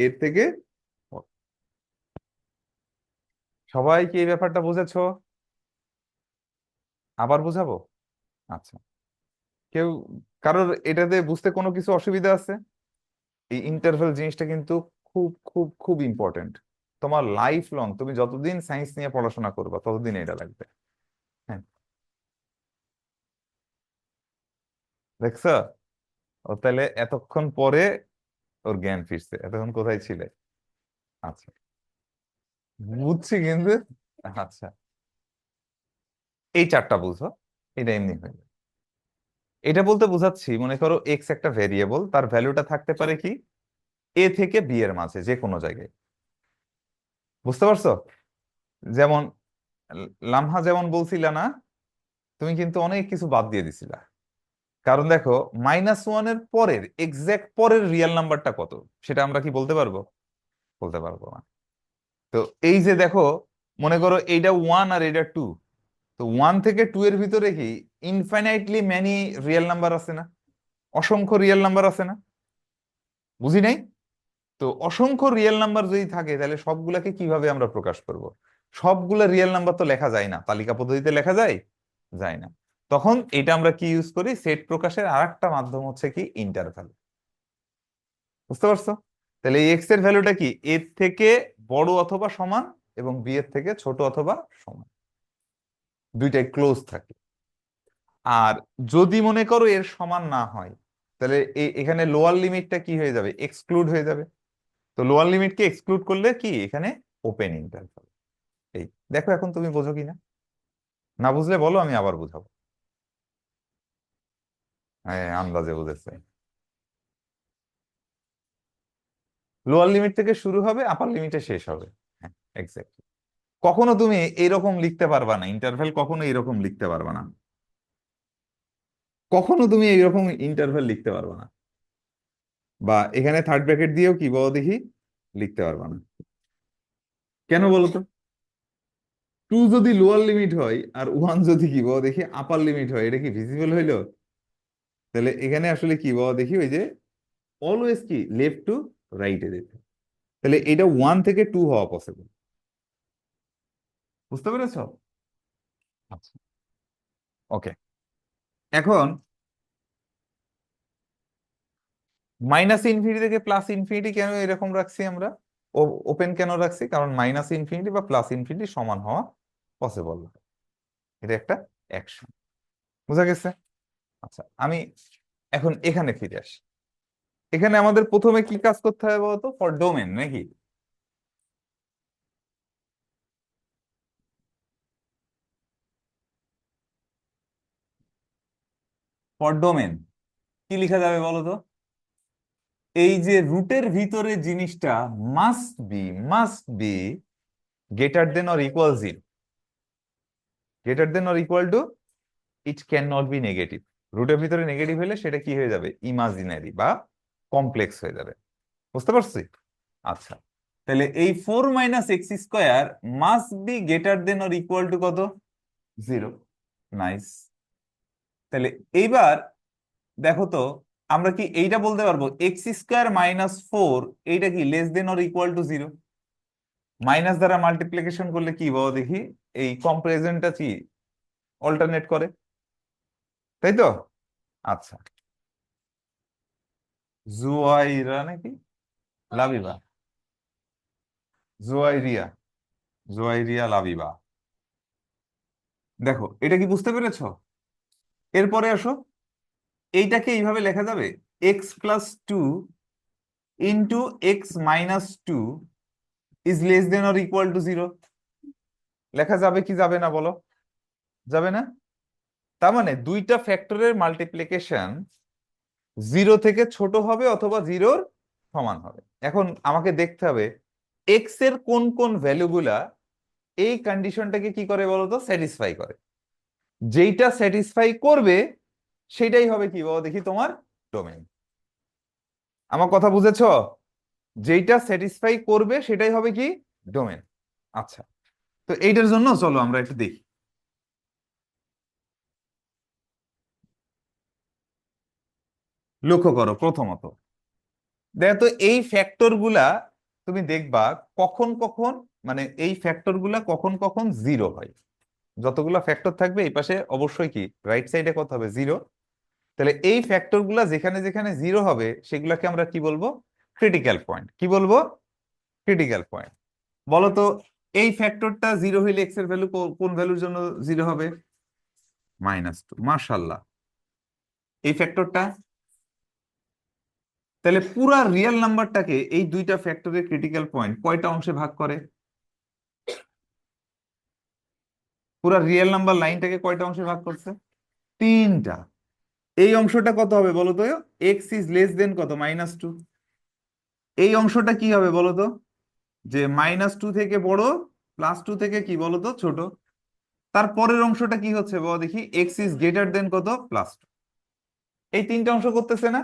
এর থেকে বড়। সবাই কি এই ব্যাপারটা বুঝেছো? আবার বুঝাবো? আচ্ছা, কেউ, কারোর এটাতে বুঝতে কোনো কিছু অসুবিধা আছে? এই ইন্টারভেল জিনিসটা কিন্তু খুব খুব খুব ইম্পর্টেন্ট। তোমার লাইফ লং, তুমি যতদিন সায়েন্স নিয়ে পড়াশোনা করবা ততদিন এটা লাগবে। হ্যাঁ, দেখছো? ও তাহলে এতক্ষণ পরে ওর জ্ঞান ফিরছে, এতক্ষণ কোথায় ছিলে? আচ্ছা, বুঝছি কিন্তু। আচ্ছা, এই চারটা বুঝো, এটা এমনি হয়ে যাবে। এটা বলতে বোঝাচ্ছি, মনে করো এক্স একটা ভেরিয়েবল, তার ভ্যালুটা থাকতে পারে কি এ থেকে বি এর মাঝে যে কোনো জায়গায়। বুঝতে পারছো? যেমন লামহা যেমন বলছিলা না, তুমি কিন্তু অনেক কিছু বাদ দিয়ে দিছিলা। কারণ দেখো, -1 এর পরের এক্সাক্ট পরের রিয়েল নাম্বারটা কত সেটা আমরা কি বলতে পারবো? বলতে পারবো না। তো এই যে দেখো, মনে করো এইটা 1 আর এটা 2, তো 1 থেকে 2 এর ভিতরে কি ইনফাইনাইটলি ম্যানি রিয়েল নাম্বার আছে না? অসংখ্য রিয়েল নাম্বার আছে না? বুঝি নাই? তো অসংখ্য রিয়েল নাম্বার যদি থাকে তাহলে সবগুলাকে কিভাবে আমরা প্রকাশ করব? সবগুলা রিয়েল নাম্বার তো লেখা যায় না, তালিকা পদ্ধতিতে লেখা যায়? যায় না। তখন এটা আমরা কি ইউজ করি? সেট প্রকাশের আরেকটা মাধ্যম হচ্ছে কি ইন্টারভ্যাল। বুঝতে পারছো? তাহলে এই এক্স এর ভ্যালুটা কি এর থেকে বড় অথবা সমান, এবং বি এর থেকে ছোট অথবা সমান, দুইটাই ক্লোজ থাকে। আর যদি মনে করো এর সমান না হয়, তাহলে এখানে লোয়ার লিমিটটা কি হয়ে যাবে? এক্সক্লুড হয়ে যাবে। তো লোয়ার লিমিটকে এক্সক্লুড করলে কি এখানে ওপেন ইন্টারভ্যাল। এই দেখো, এখন তুমি বোঝো কিনা? না বুঝলে বলো, আমি আবার বুঝাবো। হ্যাঁ, আন্দাজে বুঝেছে। লোয়ার লিমিট থেকে শুরু হবে, আপার লিমিটে শেষ হবে। হ্যাঁ, এক্স্যাক্টলি। কখনো তুমি এইরকম লিখতে পারবা না, ইন্টারভ্যাল কখনো এইরকম লিখতে পারবা না, কখনো তুমি এইরকম ইন্টারভ্যাল লিখতে পারবা না, বা এখানে থার্ড ব্র্যাকেট দিয়েও কি বলো দেখি লিখতে পারবা না। কেন বলো তো? টু যদি লোয়ার লিমিট হয় আর ওয়ান যদি কি বলো দেখি আপার লিমিট হয়, এটা কি ভিজিবল হইলো? তাহলে এখানে আসলে কি বলো দেখি, ওই যে অলওয়েজ কি লেফট টু রাইটে যেতে, তাহলে এটা ওয়ান থেকে টু হওয়া পসিবল। বুঝতে পেরেছো? আচ্ছা, ওকে। এখন মাইনাস ইনফিনিটি থেকে প্লাস ইনফিনিটি কেন এরকম রাখছি আমরা, ওপেন কেন রাখছি? কারণ মাইনাস ইনফিনিটি বা প্লাস ইনফিনিটি সমান হওয়া পসিবল, এটা একটা অ্যাকশন। বুঝা গেছে? আচ্ছা, আমি এখন এখানে ফিরে আসি। এখানে আমাদের প্রথমে কি কাজ করতে হবে বলতো? ফর ডোমেন নাকি? ফর ডোমেন কি লেখা যাবে বলো তো? এই যে রুটের ভিতরে জিনিসটা must be greater than or equal zero, greater than or equal to, it can not be negative. রুটের ভিতরে নেগেটিভ হলে সেটা কি হয়ে যাবে? ইমাজিনারি বা কমপ্লেক্স হয়ে যাবে। বুঝতে পারছি? আচ্ছা, তাহলে এই 4 - x² must be greater than or equal to কত? জিরো। নাইস। তাহলে এইবার দেখো তো, আমরা কি এইটা বলতে পারবো x² - 4 এইটা কি less than or equal to zero? Minus দ্বারা মাল্টিপ্লিকেশন করলে কি বলো দেখি, এই কম্পারিজনটা কি অল্টারনেট করে, তাই তো? আচ্ছা, জুয়াইরা নাকি লাবিবা, জুয়াইরিয়া, জুয়াইরিয়া লাবিবা। দেখো এটা কি বুঝতে পেরেছো? এরপরে আসো, এইটাকে এইভাবে লেখা যাবে, x+2 into x - 2 is less than or equal to zero. লেখা যাবে কি যাবে না বলো? যাবে না? তার মানে দুইটা ফ্যাক্টরের মাল্টিপ্লিকেশন জিরো থেকে ছোট হবে অথবা জিরোর সমান হবে। এখন আমাকে দেখতে হবে এক্স এর কোন কোন ভ্যালুগুলা এই কন্ডিশনটাকে কি করে বলতো, স্যাটিসফাই করে। যেইটা স্যাটিসফাই করবে সেটাই হবে কি বলো দেখি তোমার ডোমেন। আমার কথা বুঝেছো? যেইটা স্যাটিসফাই করবে সেটাই হবে কি ডোমেন। আচ্ছা, তো এইটার জন্য চলো আমরা একটু দেখি। লক্ষ্য করো প্রথমত, দেখো তো এই ফ্যাক্টর গুলা তুমি দেখবা কখন কখন, মানে এই ফ্যাক্টর গুলা কখন কখন জিরো হয়। যতগুলা ফ্যাক্টর থাকবে এই পাশে অবশ্যই কি রাইট সাইডে কত হবে? জিরো। তাহলে এই ফ্যাক্টর গুলা যেখানে যেখানে জিরো হবে সেগুলাকে আমরা কি বলবো? Critical point. কি বলবো? Critical point. বলো তো, এই ফ্যাক্টরটা জিরো হইলে এক্স এর ভ্যালু কোন ভ্যালুর জন্য জিরো হবে? -2। মাশাআল্লাহ। এই ফ্যাক্টরটা, তাহলে পুরা রিয়েল নাম্বারটাকে এই দুইটা ফ্যাক্টরের ক্রিটিক্যাল পয়েন্ট কয়টা অংশে ভাগ করে? পুরা রিয়েল নাম্বার লাইনটাকে কয়টা অংশে ভাগ করছে? তিনটা। এই অংশটা কত হবে বলো তো? এক্স ইজ লেস দেন কত? -2। এই অংশটা কি হবে বলো তো? যে -2 থেকে বড়, +2 থেকে কি বলো তো ছোট। তারপরের অংশটা কি হচ্ছে বলো দেখি, এক্স ইজ গ্রেটার দেন কত? +2। এই তিনটা অংশ করতেছে না?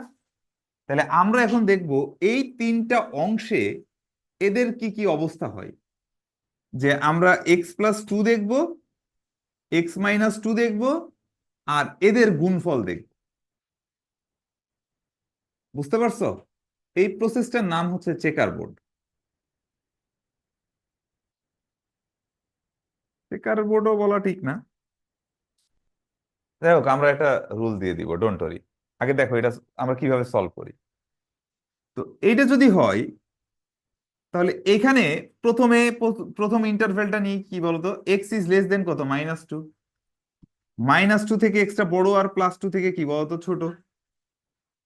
তাহলে আমরা এখন দেখব এই তিনটা অংশে এদের কি কি অবস্থা হয়। যে আমরা x+2 দেখব, x - 2 দেখব, আর এদের গুণফল দেখব। বুঝতে পারছো? এই প্রসেসটার নাম হচ্ছে চেকার বোর্ড। চেকার বোর্ডও বলা ঠিক না। যাই হোক, আমরা একটা রুল দিয়ে দিব, ডোন্ট ওয়ারি। আগে দেখো এটা আমরা কিভাবে সলভ করি। তো এইটা যদি হয়, তাহলে এখানে প্রথমে প্রথম ইন্টারভ্যালটা নিয়ে কি বলতো, এক্স ইজ লেস দেন কত? -2। -2 থেকে এক্সটা বড় আর +2 থেকে কি বলতো ছোট।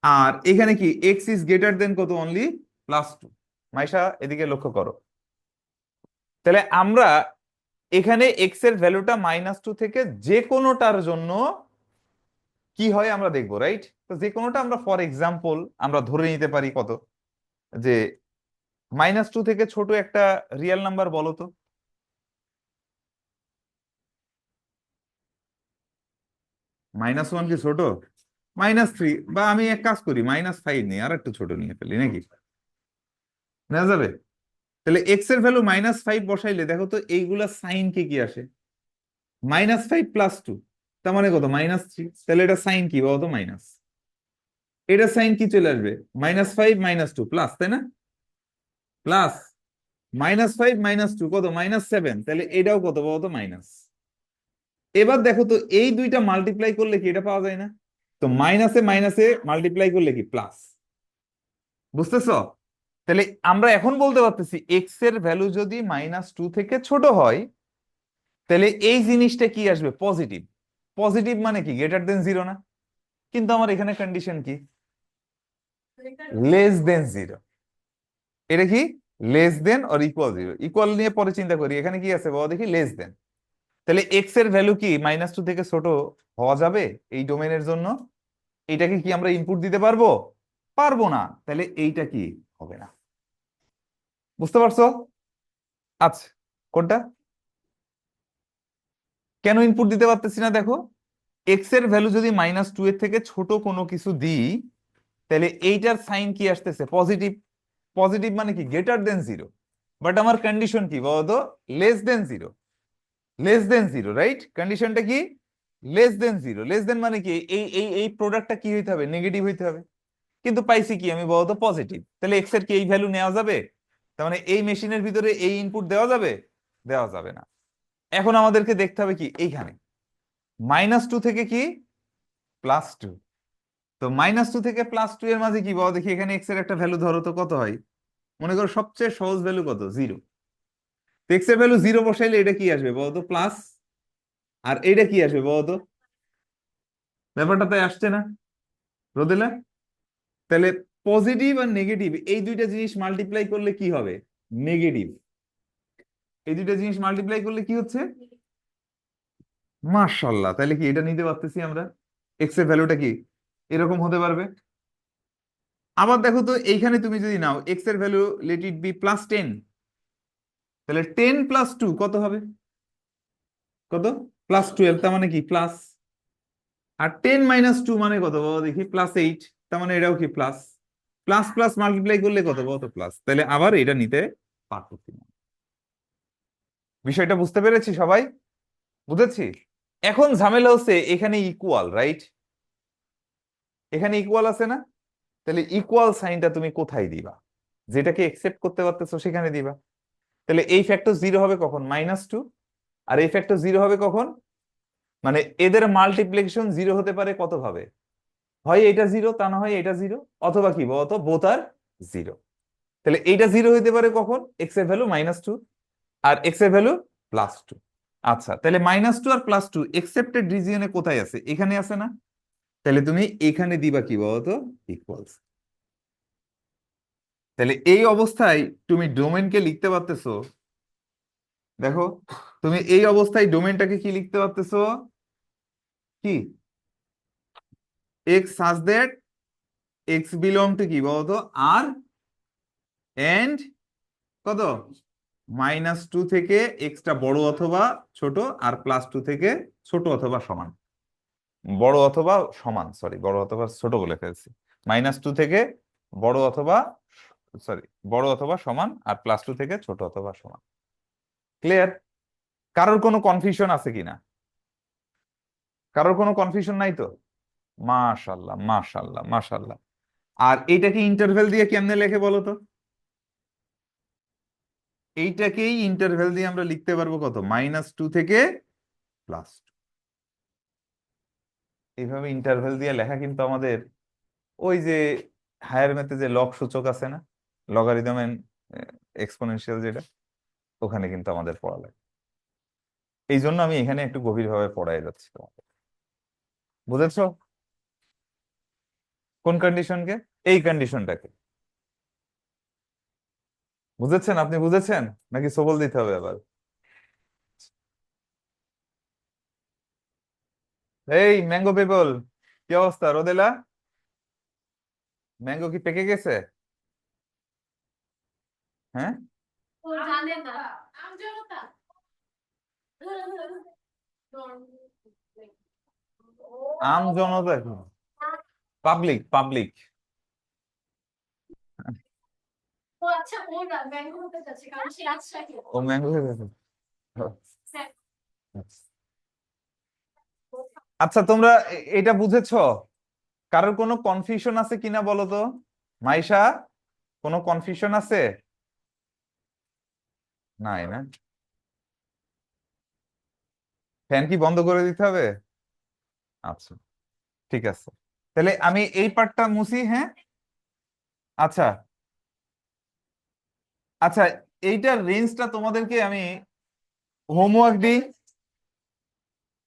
আর এখানে কি এক্স ইজ গ্রেটার দেন কত? অনলি +2। মাইশা এদিকে লক্ষ্য করো। তাহলে আমরা এখানে এক্স এর ভ্যালুটা -2 থেকে যে কোনোটার জন্য কি হয় আমরা দেখবো, রাইট? তো যে কোনোটা আমরা ফর এক্সাম্পল আমরা ধরে নিতে পারি কত, যে -2 থেকে ছোট একটা রিয়েল নাম্বার বলো তো। -1 কি ছোট? -3, বা আমি এক কাজ করি, -5 নিই, আর একটু ছোট নিয়ে ফেলি নাকি, নেওয়া যাবে? তাহলে এক্স এর ভ্যালু -5 বসাইলে দেখো তো এইগুলা সাইন কি কি আসে, -5 + 2, তার মানে কত, -3। তাহলে এটা সাইন কি বলতো, মাইনাস। এটা সাইন কি চলে আসবে, -5 -2 প্লাস, তাই না? প্লাস -5 - 2 কত, -7। তাহলে এটাও কত বলতো, মাইনাস। এবার দেখো তো এই দুইটা মাল্টিপ্লাই করলে কি এটা পাওয়া যায় না? তো মাইনাসে মাইনাসে মাল্টিপ্লাই করলে কি প্লাস, বুঝতেছো? তাহলে আমরা এখন বলতে পারতেছি এক্স এর ভ্যালু যদি -2 থেকে ছোট হয়, তাহলে এই জিনিসটা কি আসবে, পজিটিভ। পজিটিভ মানে কি, >0 না? কিন্তু আমার এখানে কন্ডিশন কি, <0 এটা কি, <0 ইকুয়াল নিয়ে পরে চিন্তা করি, এখানে কি আছে বাবা দেখি, <. তাহলে এক্স এর ভ্যালু কি -2 থেকে ছোট হওয়া যাবে এই ডোমেনের জন্য? এইটাকে কি আমরা ইনপুট দিতে পারবো? পারবো না, তাহলে এইটা কি হবে না। বুঝতে পারছো? আচ্ছা, কোনটা? কেন ইনপুট দিতে পারতেছি না দেখো, এক্স এর ভ্যালু যদি -2 এর থেকে ছোট কোনো কিছু দিই, তাহলে এইটার সাইন কি আসতেছে, পজিটিভ। পজিটিভ মানে কি, >0। বাট আমার কন্ডিশন কি বলতো, <0 <0, রাইট? কন্ডিশনটা কি, <0। মানে কি, এই প্রোডাক্টটা কি হইতে হবে, নেগেটিভ হইতে হবে। কিন্তু পাইছি কি আমি বলতো, পজিটিভ। তাহলে এক্স এর কি এই ভ্যালু নেওয়া যাবে? তার মানে এই মেশিনের ভিতরে এই ইনপুট দেওয়া যাবে? দেওয়া যাবে না। এখন আমাদেরকে দেখতে হবে কি, এইখানে -2 থেকে কি, +2। তো -2 থেকে +2 এর মাঝে কি বাবা দেখি, এখানে এক্স এর একটা ভ্যালু ধরো তো, কত হয়? মনে করো সবচেয়ে সহজ ভ্যালু কত, 0। এক্স এর ভ্যালু 0 বসাইলে এটা কি আসবে বলতো, প্লাস। আর এটা কি আসবে বলতো, ব্যাপারটা তাই আসছে না রোদেলা? তাহলে পজিটিভ আর নেগেটিভ এই দুইটা জিনিস মাল্টিপ্লাই করলে কি হবে, নেগেটিভ। এই দুইটা জিনিস মাল্টিপ্লাই করলে কি হচ্ছে, মাশাআল্লাহ। তাহলে কি এটা নিতে পারতেছি আমরা, এক্স এর ভ্যালুটা কি এরকম হতে পারবে। আবার দেখো তো এইখানে তুমি যদি নাও এক্স এর ভ্যালু লেট ইট বি +10, তাহলে 10 + 2 কত হবে, কত, +12। তার মানে কি প্লাস। আর 10 - 2 মানে কত বাবা দেখি, +8। তার মানে এটাও কি প্লাস। প্লাস প্লাস মাল্টিপ্লাই করলে কত বলতো, প্লাস। তাহলে আবার এটা নিতে পারতেছি না। বিষয়টা বুঝতে পেরেছি সবাই? বুঝেছি। এখন ঝামেলা হচ্ছে এখানে ইকুয়াল, রাইট? এখানে ইকুয়াল আছে না? তাহলে ইকুয়াল সাইনটা তুমি কোথায় দিবা, যেটাকে একসেপ্ট করতে পারতেছো সেখানে দিবা। তাহলে এই ফ্যাক্টর 0 হবে কখন, -2। আর এই ফ্যাক্টর 0 হবে কখন, মানে এদের মাল্টিপ্লিকেশন 0 হতে পারে কত ভাবে, হয় এটা 0, তা না হয় এটা 0, অথবা কি বলতো, বোথ আর 0। তাহলে এইটা 0 হইতে পারে কখন, এক্স এর ভ্যালু -2 আর এক্স এর ভ্যালু +2। আচ্ছা, তাহলে -2 আর +2 একসেপ্টেড রিজিয়নে কোথায় আছে, এখানে আছে না? তাহলে তুমি এখানে দিবা কি বলতো, ইকুয়ালস। তাহলে এই অবস্থায় তুমি ডোমেনকে লিখতে পারতেছো, দেখো, তুমি এই অবস্থায় ডোমেনটাকে কি লিখতে পারতেছো, কি, x such that x belong to কি বলতো, আর এন্ড কত, -2 থেকে এক্সটা বড় অথবা ছোট, আর +2 থেকে ছোট অথবা সমান। বড় অথবা সমান, সরি, বড় অথবা ছোট বলে ফেলছি। -2 থেকে বড় অথবা, সরি, বড় অথবা সমান, আর +2 থেকে ছোট অথবা সমান। ক্লিয়ার? কারোর কোনো কনফিউশন আছে কিনা? কারোর কোনো কনফিউশন নাই তো? মাশাল্লাহ, মাশাল্লাহ, মাশাল্লাহ। আর এইটাকে ইন্টারভেল দিয়ে কেমনে লেখে বলো তো? এইটাকেই ইন্টারভেল দিয়ে আমরা লিখতে পারবো কত, -2 থেকে +2। এইভাবে ইন্টারভেল দিয়ে লেখা কিন্তু আমাদের ওই যে হায়ার ম্যাথে যে লগ সূচক আছে না, লগারিদম এন্ড এক্সপোনেনশিয়াল, যেটা ওখানে কিন্তু আমাদের পড়া লাগে। এই জন্য আমি এখানে একটু গভীরভাবে পড়াই যাচ্ছি তোমাকে। বুঝেছো? কোন কন্ডিশনকে? এই কন্ডিশনটাকে বুঝেছেন? আপনি বুঝেছেন নাকি সবল দিতে হবে আবার? এই ম্যাঙ্গো পিপল, কি অবস্থা রোদেলা? ম্যাঙ্গো কি পেকে গেছে? হ্যাঁ, ও জানে না। আমি জানো না। আম জনতা, পাবলিক পাবলিক। ও আচ্ছা, ও না ম্যাঙ্গো হতে যাচ্ছে কারণ সে রাজশাহী। ও ম্যাঙ্গো হয়ে গেছে। স্যার, আচ্ছা, তোমরা এটা বুঝেছো? কারোর কোনো কনফিউশন আছে কিনা বলো তো? মাইশা, কোনো কনফিউশন আছে? নাই না? ফ্যান কি বন্ধ করে দিতে হবে? আচ্ছা, ঠিক আছে। তাহলে আমি এই পার্টটা মুছি, হ্যাঁ। আচ্ছা আচ্ছা, এইটার রেঞ্জটা তোমাদেরকে আমি হোমওয়ার্ক দিই।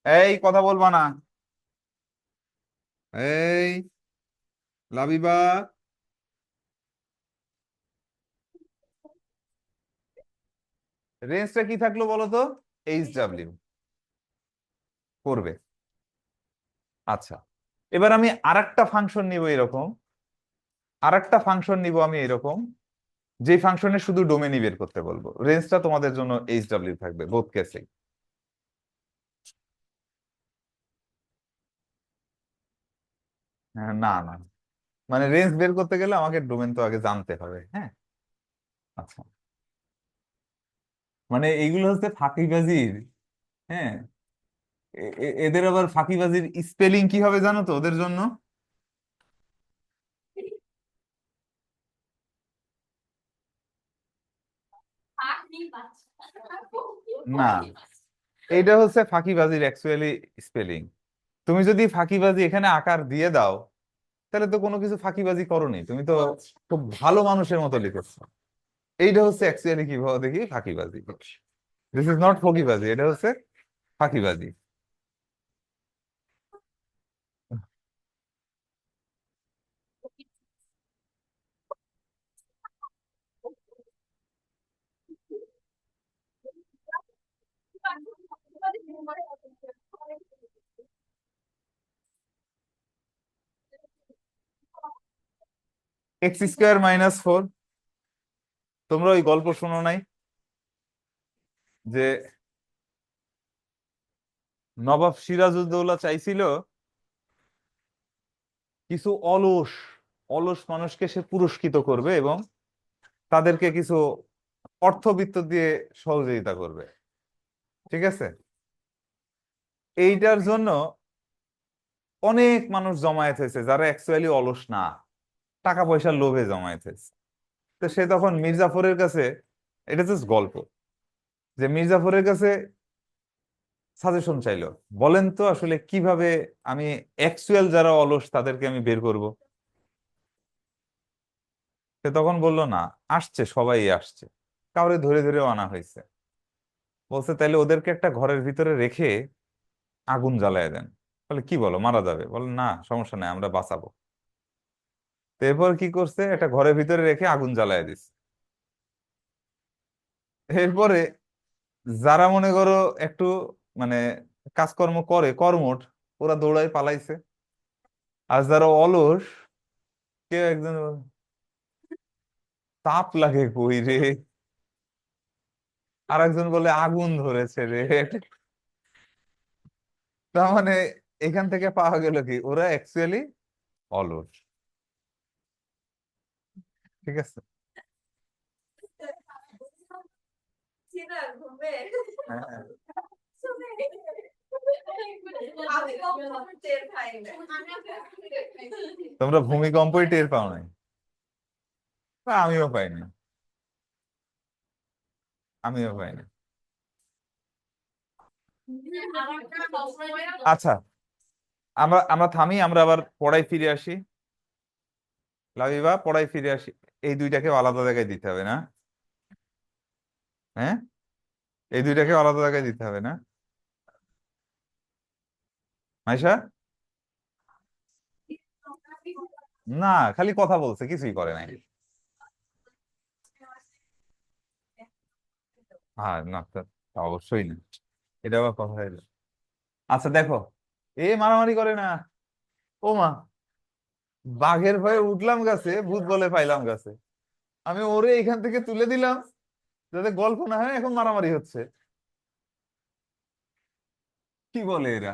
এই কথা বলবা না। এই লাবিবা, রেঞ্জটা কি থাকলো বলো তো? HW করবে। আচ্ছা, এবার আমি আরেকটা ফাংশন নিব এরকম, আরেকটা ফাংশন নিব আমি এরকম, যে ফাংশনে শুধু ডোমেনই বের করতে বলবো, রেঞ্জটা তোমাদের জন্য HW থাকবে বোথ কেসে। না না, মানে রেঞ্জ বের করতে গেলে আমাকে ডোমেন তো আগে জানতে হবে, হ্যাঁ। আচ্ছা, মানে এইগুলো হচ্ছে ফাঁকিবাজির, হ্যাঁ। এদের আবার ফাঁকিবাজির স্পেলিং কি হবে জানো তো ওদের জন্য? আপনি বাচ্চা। না, এইটা হচ্ছে ফাঁকিবাজির অ্যাকচুয়ালি স্পেলিং। তুমি যদি ফাঁকিবাজি এখানে আকার দিয়ে দাও, তাহলে তো কোনো কিছু ফাঁকিবাজি করোনি, তুমি তো খুব ভালো মানুষের মতো লিখেছো। এইটা হচ্ছে অ্যাকচুয়ালি কি ভাবে দেখি ফাঁকিবাজি। দিস ইজ নট ফকিবাজি, এটা হচ্ছে ফাঁকিবাজি। X² - 4, তোমরা ওই গল্প শোনো নাই যে নবাব সিরাজউদ্দৌলা চাইছিল কিছু অলস অলস মানুষকে সে পুরস্কৃত করবে এবং তাদেরকে কিছু অর্থবিত্ত দিয়ে সহযোগিতা করবে, ঠিক আছে? এইটার জন্য অনেক মানুষ জমায়েত হয়েছে যারা অ্যাকচুয়ালি অলস না, টাকা পয়সার লোভে জমায়েত হয়েছে। তো সে তখন মির্জাফরের কাছে, এটা জাস্ট গল্প, যে মির্জাফরের কাছে সাজেশন চাইলো, বলেন তো আসলে কিভাবে আমি অ্যাকচুয়াল যারা অলস তাদেরকে আমি বের করব। সে তখন বলল, না, আসছে, সবাই আসছে, কাউরে ধরে ধরেও আনা হয়েছে। বলছে তাইলে ওদেরকে একটা ঘরের ভিতরে রেখে আগুন জ্বালায় দেন। বলে কি বলো, মারা যাবে? বলে না, সমস্যা নাই, আমরা বাঁচাবো। তো এরপর কি করছে, একটা ঘরের ভিতরে রেখে আগুন জ্বালায় দিচ্ছে। এরপরে যারা মনে করো একটু মানে কাজকর্ম করে কর্মঠ, ওরা দৌড়ায় পালাইছে। আর যারা অলস, কেউ একজন তাপ লাগে কই রে, আর একজন বলে আগুন ধরেছে রে। তার মানে এখান থেকে পাওয়া গেল কি ওরা অ্যাকচুয়ালি অলস, ঠিক আছে। হ্যাঁ, তোমরা ভূমিকম্পই টের পাও নাই? না, আমিও পাইনি, আমিও পাইনি। আচ্ছা, আমরা আমরা থামি, আমরা আবার পড়ায় ফিরে আসি। লাবিবা, পড়ায় ফিরে আসি। এই দুইটাকে আলাদা জায়গায় দিতে হবে না? হ্যাঁ, এই দুইটাকে আলাদা জায়গায় দিতে হবে না? মাইশা, না, খালি কথা বলছে, কিছুই করে নাই। হ্যাঁ, না, তা অবশ্যই না, এটা আবার কথা হইলো। আচ্ছা দেখো, এ মারামারি করে না। ও মা, বাঘের ভয়ে উঠলাম গাছে, ভূত বলে পাইলাম গাছে। আমি ওরে এখান থেকে তুলে দিলাম যাতে গল্প না হয়, এখন মারামারি হচ্ছে। কি বলে এরা?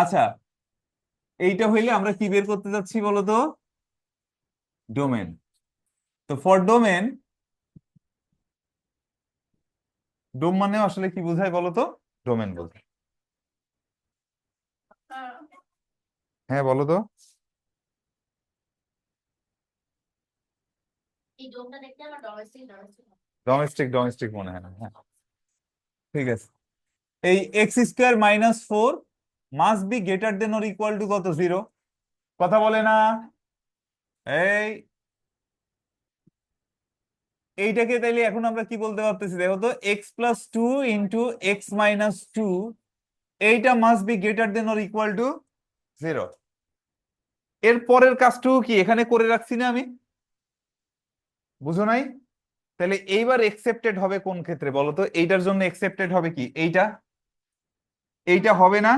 আচ্ছা, এইটা হইলে আমরা কি বের করতে যাচ্ছি বলো তো? ডোমেন। তো ফর ডোমেন, ডোম মানে আসলে কি বোঝায় বলো তো? ডোমেন বলতে, হ্যাঁ বলো তো। এই ডোমটা দেখতে আমার ডোমেস্টিক ডোমেস্টিক। ডোমেস্টিক ডোমেস্টিক মনে হয় না, হ্যাঁ ঠিক আছে। এই x square minus four must be greater than or equal to কত? জিরো। কথা বলে না? এই এইটাকে তাইলে এখন আমরা কি বলতে পারতেছি দেখো তো, x plus two into x minus two, এইটা must be greater than or equal to zero. এর পরের কাজটুকু কি এখানে করে রাখছি না আমি? বুঝো নাই? তাহলে এইবার একসেপ্টেড হবে কোন ক্ষেত্রে বলো তো? এইটার জন্য একসেপ্টেড হবে কি? এইটা, এইটা হবে না,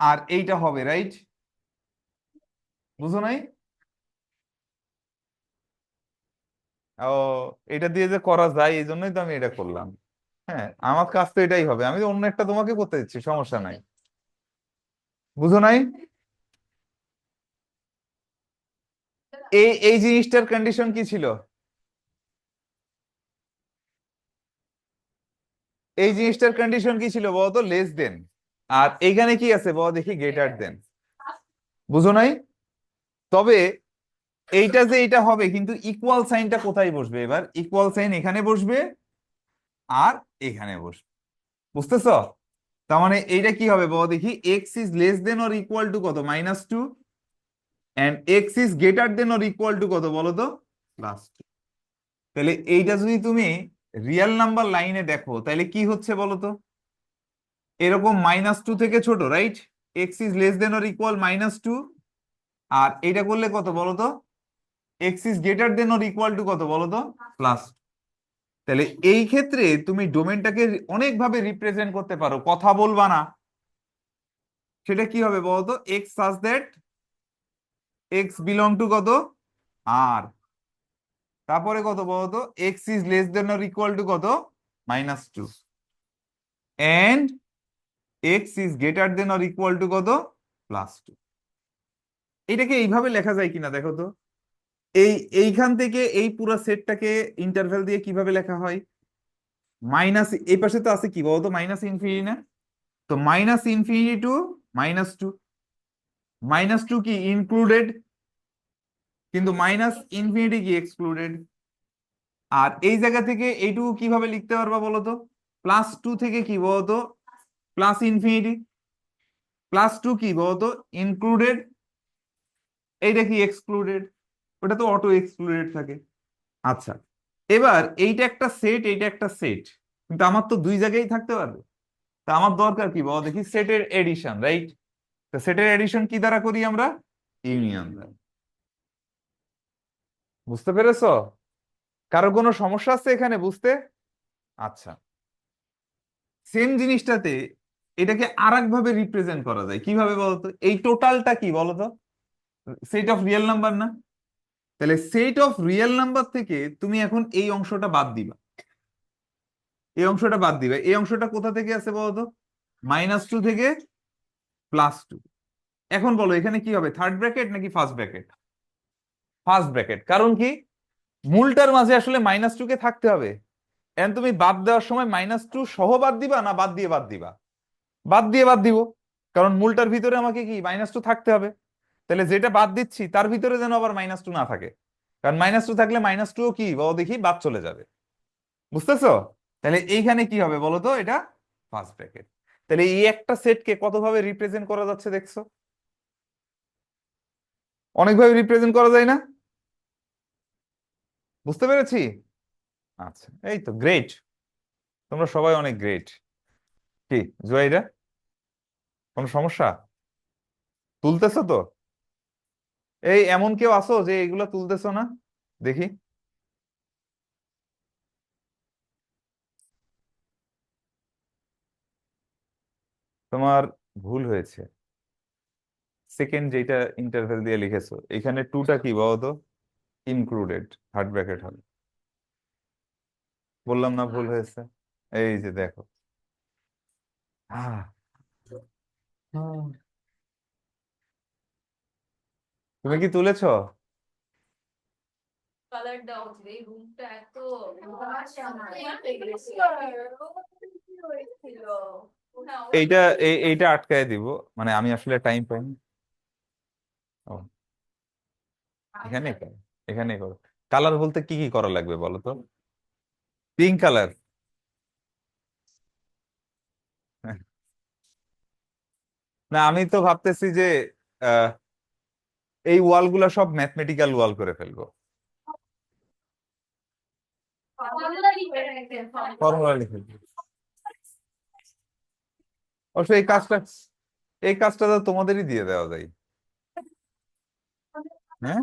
আর এইটা হবে, রাইট? বুঝো নাই? ও, এটা দিয়ে যে করা যায় এই জন্যই তো আমি এটা করলাম। হ্যাঁ, আমার কাজ তো এটাই হবে, আমি তো অন্য একটা তোমাকে করতে দিচ্ছি, সমস্যা নাই। বুঝো নাই? এই জিনিসটার কন্ডিশন কি ছিল? এই জিনিসটার কন্ডিশন কি ছিল বলতো? Less than. আর এইখানে কি আছে বলো দেখি? Greater than. বুঝো নাই? তবে এইটা যে এইটা হবে, কিন্তু ইকুয়াল সাইনটা কোথায় বসবে? এবার ইকুয়াল সাইন এখানে বসবে আর এখানে বসবে। বুঝতেছো? তার মানে এইটা কি হবে বলো দেখি? X is less than or equal to কত? Minus two. And x is greater than or equal to কত বলো তো? Plus two. তাহলে এইটা যদি তুমি রিয়েল নাম্বার লাইনে দেখো তাহলে কি হচ্ছে বলো তো? এরকম মাইনাস টু থেকে ছোট, right? X is less than or equal minus two. আর এইটা করলে কত বলো তো? X is greater than or equal to কত বলো তো? প্লাস। তাহলে এই ক্ষেত্রে তুমি ডোমেনটাকে অনেক ভাবে রিপ্রেজেন্ট করতে পারো, কথা বলবা না। সেটা কি হবে বলতো? X such that x belong to কত? আর তারপরে কত বলতো? X is less than or equal to কত? Minus two. And x is greater than or equal to কত? Plus two. এটাকে এইভাবে লেখা যায় কিনা দেখো তো। এই এইখান থেকে এই পুরো সেটটাকে ইন্টারভ্যাল দিয়ে কিভাবে লেখা হয়? মাইনাস, এই পাশে তো আছে কি বলতো? মাইনাস ইনফিনিটি না? তো minus infinity to minus two. Minus two কি ইনক্লুডেড, কিন্তু মাইনাস ইনফিনিটি কি এক্সক্লুডেড। আর এই জায়গা থেকে এইটুকু কিভাবে লিখতে পারবা বলতো? প্লাস টু থেকে কি বলতো? Plus infinity. প্লাস টু কি বলতো? ইনক্লুডেড। এইটা কি এক্সক্লুডেড। ওটা তো অটো এক্সক্লুডেড থাকে। আচ্ছা, এবার এইটা একটা সেট, এইটা একটা সেট, কিন্তু আমার তো দুই জায়গায় থাকতে পারবে। তা আমার দরকার কি বলো দেখি? সেটের এডিশন, রাইট? তো সেটের এডিশন কি দ্বারা করি আমরা? ইউনিয়ন দ্বারা। বুঝতে পেরেছো? কারো কোনো সমস্যা আছে এখানে বুঝতে? আচ্ছা, সেম জিনিসটাতে এটাকে আর এক ভাবে রিপ্রেজেন্ট করা যায় কিভাবে বলতো? এই টোটালটা কি বলতো? সেট অফ রিয়েল নাম্বার না? তাহলে সেট অফ রিয়েল নাম্বার থেকে তুমি এখন এই অংশটা বাদ দিবা। এই অংশটা বাদ দিবে। এই অংশটা কোথা থেকে আছে বলতো? মাইনাস টু থেকে প্লাস টু। এখন বলো এখানে কি হবে? থার্ড ব্র্যাকেট নাকি ফার্স্ট ব্র্যাকেট? First bracket. কারণ কি? মূলটার মাঝে আসলে মাইনাস টু কে থাকতে হবে। এখন তুমি বাদ দেওয়ার সময় মাইনাস টু সহ বাদ দিবা না বাদ দিয়ে বাদ দিবা? বাদ দিয়ে বাদ দিব। কারণ মূলটার ভিতরে আমাকে কি মাইনাস টু থাকতে হবে। তাহলে যেটা বাদ দিচ্ছি তার ভিতরে যেন আবার মাইনাস টু না থাকে। কারণ মাইনাস টু থাকলে মাইনাস টু কি বলো দেখি? বাদ চলে যাবে। বুঝতেছো? তাহলে এইখানে কি হবে বলো তো? এটা ফার্স্ট ব্র্যাকেট। তাহলে এই একটা সেটকে কতভাবে রিপ্রেজেন্ট করা যাচ্ছে দেখছো? অনেকভাবে রিপ্রেজেন্ট করা যায় না? বুঝতে পেরেছি? আচ্ছা, এই তো গ্রেট। তোমরা সবাই অনেক গ্রেট। কি জুয়াইরা, কোনো সমস্যা? তুলতেছো তো? এই এমন কেউ আছো যে এগুলা তুলতেছো না? দেখি। তোমার ভুল হয়েছে। সেকেন্ড যেটা ইন্টারভেল দিয়ে লিখেছো এখানে টুটা কি বলতো? ইনক্লুডেড, থার্ড ব্র্যাকেট হবে। বললাম না ভুল হয়েছে? এই যে দেখো। আহ, তুমি কি তুলেছো? কালার দেওয়া উচিত এই রুমটা এত এইটা এইটা আটকায় দিব, মানে আমি আসলে টাইম পাইনি। ও, এখানেই করো, এখানেই করো। কালার বলতে কি কি করা লাগবে বলো তো? Pink colour? না, আমি তো ভাবতেছি যে আহ, এই ওয়াল গুলা সব ম্যাথমেটিক্যাল ওয়াল করে ফেলবো, ফর্মুলা লিখে ফেলবো। অবশ্য এই কাজটা তো তোমাদেরই দিয়ে দেওয়া যায়। হ্যাঁ,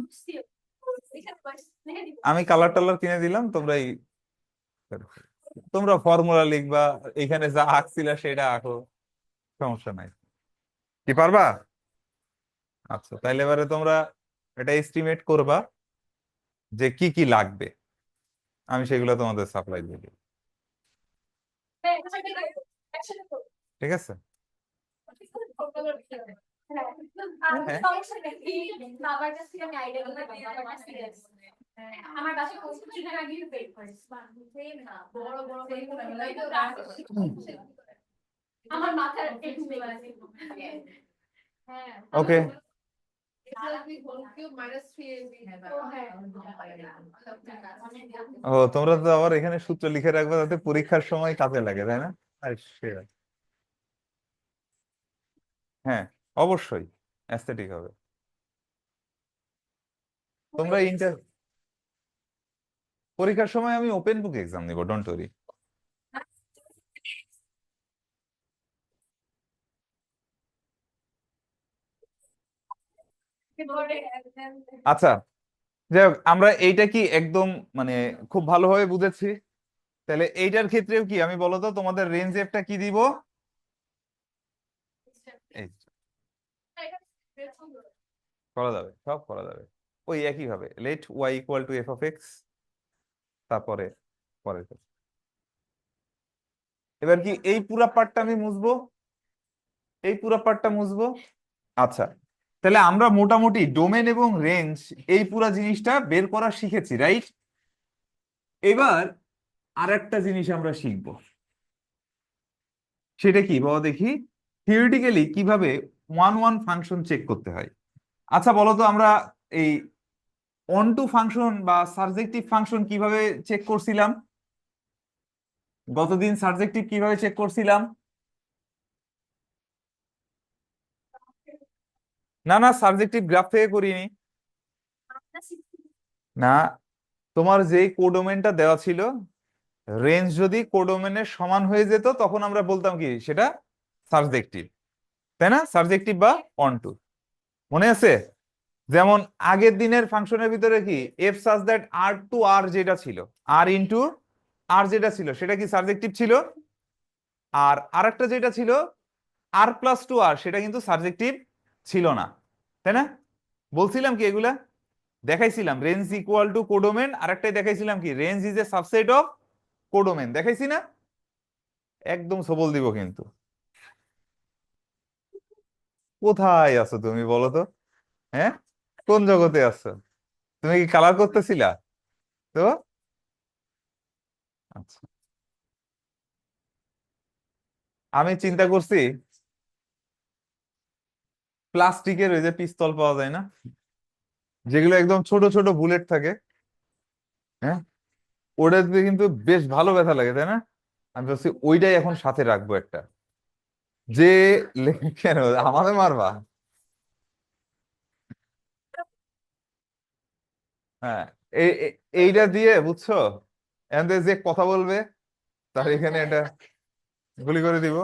আমি কালার টালার কিনে দিলাম, তোমরা ফর্মুলা লিখবা, এখানে যা আঁকছিলা সেটা আঁকো, সমস্যা নাই। কি পারবা? আচ্ছা, তাইলে এবারে তোমরা এটা এস্টিমেট করবা যে কি কি লাগবে, আমি সেগুলো তোমাদের সাপ্লাই দিয়ে দিই। ঠিক আছে? হ্যাঁ, বাবার কাছ থেকে আমি আইডিয়া নিতে পারি, বাবার কাছ থেকে আমার বাসায় কিছুদিন আগে পেড করেছে বড় বড় আমার মাথার একটু হ্যাঁ ওকে। ও, তোমরা তো আবার এখানে সূত্র লিখে রাখবে যাতে পরীক্ষার সময় কাজে লাগে, তাই না? আর হ্যাঁ, অবশ্যই অ্যাস্থেটিক হবে। তোমরা পরীক্ষার সময় আমি ওপেন বুক এক্সাম নিব, ডোন্ট ওয়ারি। আচ্ছা, যাই হোক, আমরা এইটা কি একদম মানে খুব ভালোভাবে বুঝেছি? তাহলে এইটার ক্ষেত্রেও কি আমি বলো তো তোমাদের রেঞ্জ এফটা কি দিব? এই করা যাবে, সব করা যাবে ওই একই ভাবে, let Y equal to F of x, তারপরে পরের ক্ষেত্রে। এবার কি এই পুরা পার্টটা আমি মুছবো, এই পুরা পার্টটা মুছবো? আচ্ছা, তাহলে আমরা মোটামুটি ডোমেন এবং রেঞ্জ এই পুরা জিনিসটা বের করা শিখেছি, রাইট? এবার আর একটা জিনিস আমরা শিখবো, সেটা কি বাবা দেখি, থিওরিটিক্যালি কিভাবে ওয়ান ওয়ান ফাংশন চেক করতে হয়। আচ্ছা বলো তো, আমরা এই অন টু ফাংশন বা সাবজেক্টিভ ফাংশন কিভাবে চেক করছিলাম? গতদিন সাবজেক্টিভ কিভাবে চেক করছিলাম? না না, সাবজেক্টিভ গ্রাফ থেকে করিনি। না, তোমার যেই কোডোমেনটা দেওয়া ছিল, রেঞ্জ যদি কোডোমেনের সমান হয়ে যেত তখন আমরা বলতাম কি সেটা সাবজেক্টিভ, তাই না? সাবজেক্টিভ বা অন টু, মনে আছে? যেমন আগের দিনের ফাংশনের ভিতরে কি F such that R two আর যেটা ছিল, আর ইনটু আর যেটা ছিল সেটা কি সাবজেক্টিভ ছিল? আর আরেকটা যেটা ছিল আর প্লাস টু আর, সেটা কিন্তু সাবজেক্টিভ ছিল না, তাই না? বলছিলাম কি এগুলা, দেখাইছিলাম রেঞ্জ ইকুয়াল টু কোডোমেন, আরেকটাই দেখাইছিলাম কি range is a subset of codomain, দেখাইছি না? একদম সবল দিব কিন্তু। কোথায় আছো তুমি বলো তো? হ্যাঁ, কোন জগতে আছো? তুমি কি কালার করতেছিলা? তো আচ্ছা, আমি চিন্তা করছি প্লাস্টিকের ওই যে পিস্তল পাওয়া যায় না, যেগুলো একদম ছোট ছোট বুলেট থাকে, হ্যাঁ, ওটা দিয়ে কিন্তু বেশ ভালো ব্যথা লাগে, তাই না? আমি ভাবছি ওইটাই এখন সাথে রাখবো একটা, যে কেন আমাদের মারবা? হ্যাঁ, এইটা দিয়ে বুঝছো, এখন থেকে যে কথা বলবে তার এখানে এটা গুলি করে দিব।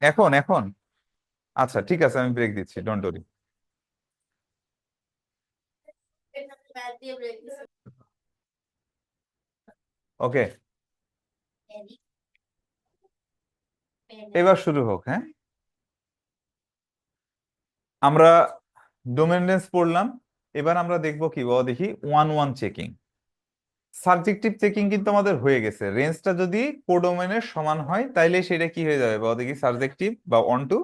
এখন এখন আচ্ছা ঠিক আছে, আমি ব্রেক দিচ্ছি, ডোন্ট ওরি। ওকে, এবার শুরু হোক, হ্যাঁ। আমরা ডোমেন রেঞ্জ পড়লাম, এবার আমরা দেখবো কি বাবা দেখি one one checking. Subjective checking কিন্তু আমাদের হয়ে গেছে, রেঞ্জটা যদি কোডোমেনের সমান হয় তাইলে সেটা কি হয়ে যাবে বলো দেখি, সাবজেক্টিভ বা অন টু।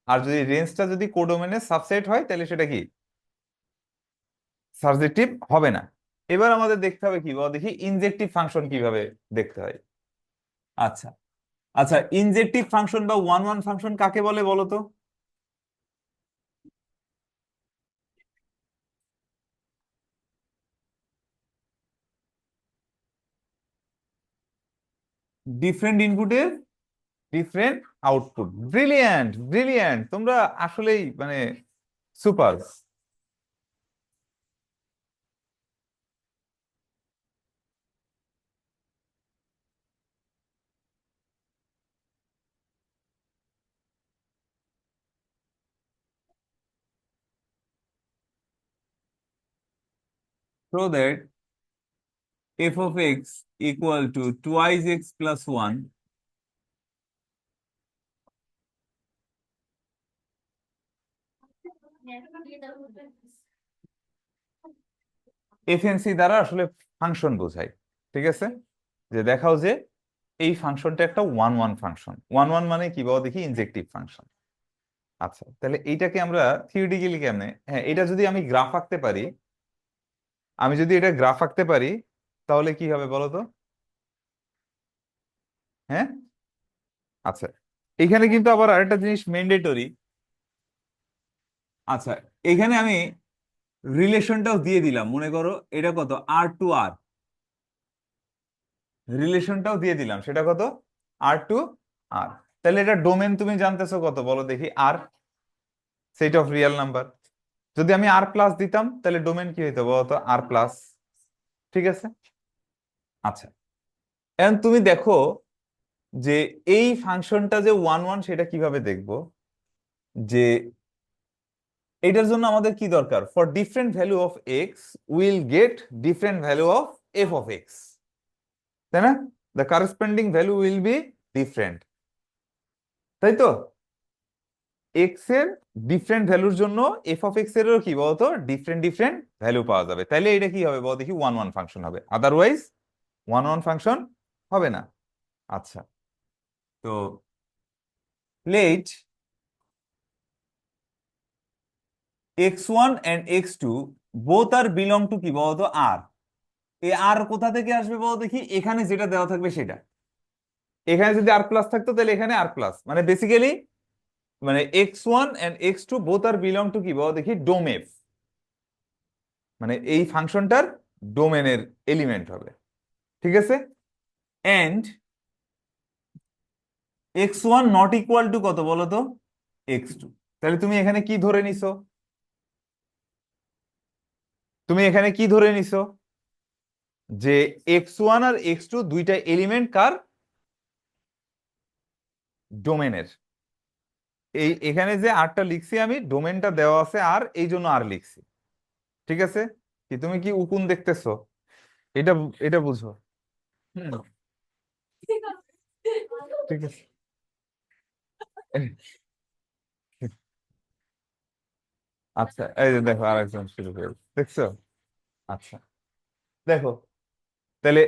আর যদি রেঞ্জটা যদি কোডোমেনের সাবসেট হয় তাহলে সেটা কি, সাবজেক্টিভ হবে না। এবার আমাদের দেখতে হবে কি বলো দেখি, ইনজেক্টিভ ফাংশন কিভাবে দেখতে হয়। আচ্ছা, আচ্ছা, ইনজেক্টিভ ফাংশন বা ওয়ান ওয়ান ফাংশন কাকে বলে বলো তো? ডিফারেন্ট ইনপুটের ডিফারেন্ট আউটপুট। ব্রিলিয়ান্ট, ব্রিলিয়ান্ট, তোমরা আসলেই মানে super. So that f of x equal to twice x plus 1 FNC দ্বারা আসলে ফাংশন বোঝায়। ঠিক আছে, যে দেখাও যে এই ফাংশনটা একটা one one function. One one মানে কি বলো দেখি, ইনজেক্টিভ ফাংশন। আচ্ছা, তাহলে এইটাকে আমরা থিওরিটিক্যালি কেমনে, হ্যাঁ এটা যদি আমি গ্রাফ আঁকতে পারি, আমি যদি এটা গ্রাফ আঁকতে পারি তাহলে কি হবে বলো তো? হ্যাঁ, আচ্ছা, এখানে কিন্তু আবার আরেকটা জিনিস ম্যান্ডেটরি। আচ্ছা, এখানে আমি রিলেশনটাও দিয়ে দিলাম, মনে করো এটা কত, আর টু আর, রিলেশনটাও দিয়ে দিলাম, সেটা কত, আর টু আর। তাহলে এটা ডোমেন তুমি জানতেছো কত বলো দেখি, আর, সেট অফ রিয়েল নাম্বার। যদি আমি আর প্লাস দিতাম তাহলে ডোমেন কি হইতো বলতো, আর প্লাস। ঠিক আছে, আচ্ছা, এখন তুমি দেখো যে এই ফাংশনটা যে ওয়ান ওয়ান সেটা কিভাবে দেখবো, যে এটার জন্য আমাদের কি দরকার, for different value of x will get different value of F of x, তাই না? The corresponding value will be different, তাই তো? এক্স এর ডিফারেন্ট ভ্যালুর জন্য এফ অফ এক্স এরও কি বলতো, ডিফারেন্ট ডিফারেন্ট ভ্যালু পাওয়া যাবে। তাইলে এটা কি হবে বল দেখি, ওয়ান ওয়ান ফাংশন হবে, আদারওয়াইজ ওয়ান ওয়ান ফাংশন হবে না। আচ্ছা, তো let x one and x two both are belong to কি বলতো, আর। এই আর কোথা থেকে আসবে বলো দেখি, এখানে যেটা দেওয়া থাকবে সেটা। এখানে যদি আর প্লাস থাকতো তাহলে এখানে আর প্লাস, মানে বেসিক্যালি মানে x one and x two both are belong to কি বলো দেখি, ডোম এফ, মানে এই ফাংশনটার ডোমেনের এলিমেন্ট হবে। ঠিক আছে, and x one not equal to কত বলো তো, এক্স টু। তাহলে তুমি এখানে কি ধরে নিছো, তুমি এখানে কি ধরে নিছো, যে এক্স ওয়ান আর এক্স টু দুইটা এলিমেন্ট কার, ডোমেনের। এই এখানে যে আরটা লিখছি আমি, ডোমেনটা দেওয়া আছে আর, এই জন্য আর লিখছি। ঠিক আছে, কি তুমি কি উকুন দেখতেছো, এটা এটা বুঝো। হুম, ঠিক আছে। আচ্ছা, এই যে দেখো আরেকজন শুরু করে দেখছো। আচ্ছা, দেখো, তাহলে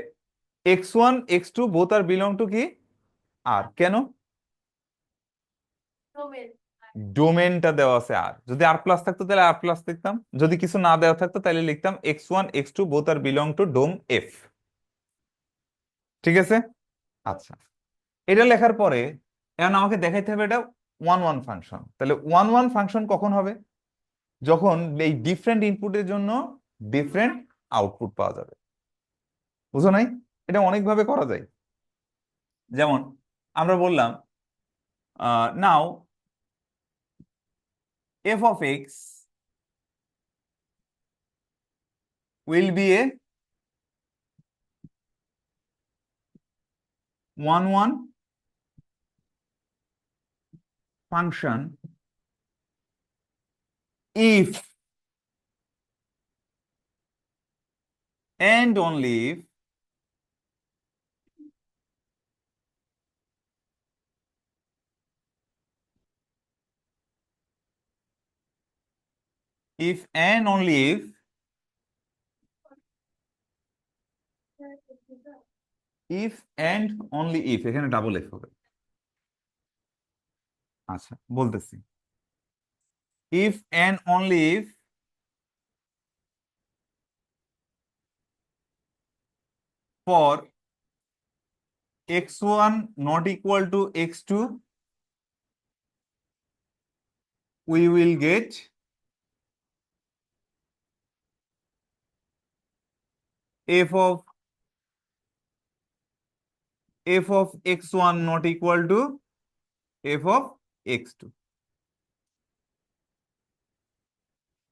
x one x two both are belong to কি, আর কেন, ডোমেনটা দেওয়া আছে আর। যদি আর প্লাস থাকতো তাহলে আর প্লাস লিখতাম, যদি কিছু না দেওয়া থাকতো তাহলে লিখতাম x one x two both are belong to dom f. ঠিক আছে, আচ্ছা, এটা লেখার পরে এখন আমাকে দেখাইতে হবে এটা ওয়ান ওয়ান ফাংশন। তাহলে ওয়ান ওয়ান ফাংশন কখন হবে, যখন এই ডিফারেন্ট ইনপুটের জন্য ডিফারেন্ট আউটপুট পাওয়া যাবে। বুঝো নাই? এটা অনেকভাবে করা যায়। যেমন আমরা বললাম, now F of x will be a one one function if and only if and only if if and only if, এখানে ডাবল এফ হবে। আচ্ছা বলতেছি, if and only if for x1 not equal to x2, we will get f of x1 not equal to f of x2।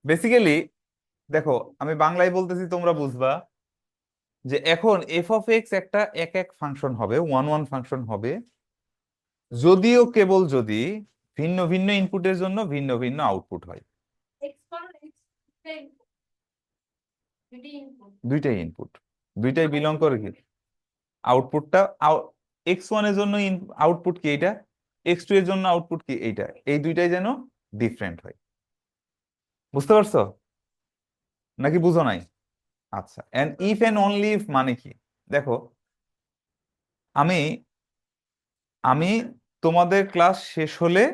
Basically দেখো, আমি বাংলায় বলতেছি, তোমরা বুঝবা যে এখন এফ অফ এক্স একটা এক এক ফাংশন হবে, ওয়ান ওয়ান ফাংশন হবে, যদিও কেবল যদি ভিন্ন ভিন্ন ইনপুটের জন্য ভিন্ন ভিন্ন আউটপুট হয়। দুইটাই ইনপুট, দুইটাই বিলং করে কি আউটপুটটা, এক্স ওয়ান এর জন্য আউটপুট কি এইটা, এক্স টু এর জন্য আউটপুট কি এইটা, এই দুইটাই যেন ডিফারেন্ট হয়। বুঝতে পারছো নাকি বুঝো নাই? আচ্ছা, and if and only if মানে কি? দেখো, আমি আমি তোমাদের ক্লাস শেষ হলে,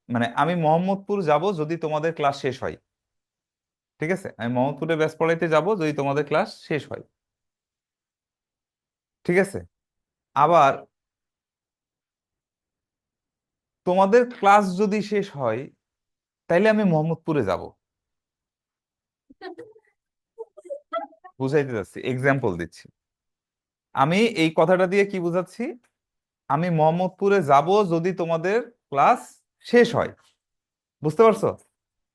মানে আমি মোহাম্মদপুর যাব যদি তোমাদের ক্লাস শেষ হয়, ঠিক আছে, আমি মোহাম্মদপুরে ব্যাচ পড়াইতে যাব যদি তোমাদের ক্লাস শেষ হয়, ঠিক আছে। আবার তোমাদের ক্লাস যদি শেষ হয়, তাইলে আমি মোহাম্মদপুরে যাব। বুঝাইতে যাচ্ছি, এক্সাম্পল দিচ্ছি। আমি এই কথাটা দিয়ে কি বুঝাচ্ছি, আমি মোহাম্মদপুরে যাব যদি তোমাদের ক্লাস শেষ হয়। বুঝতে পারছো?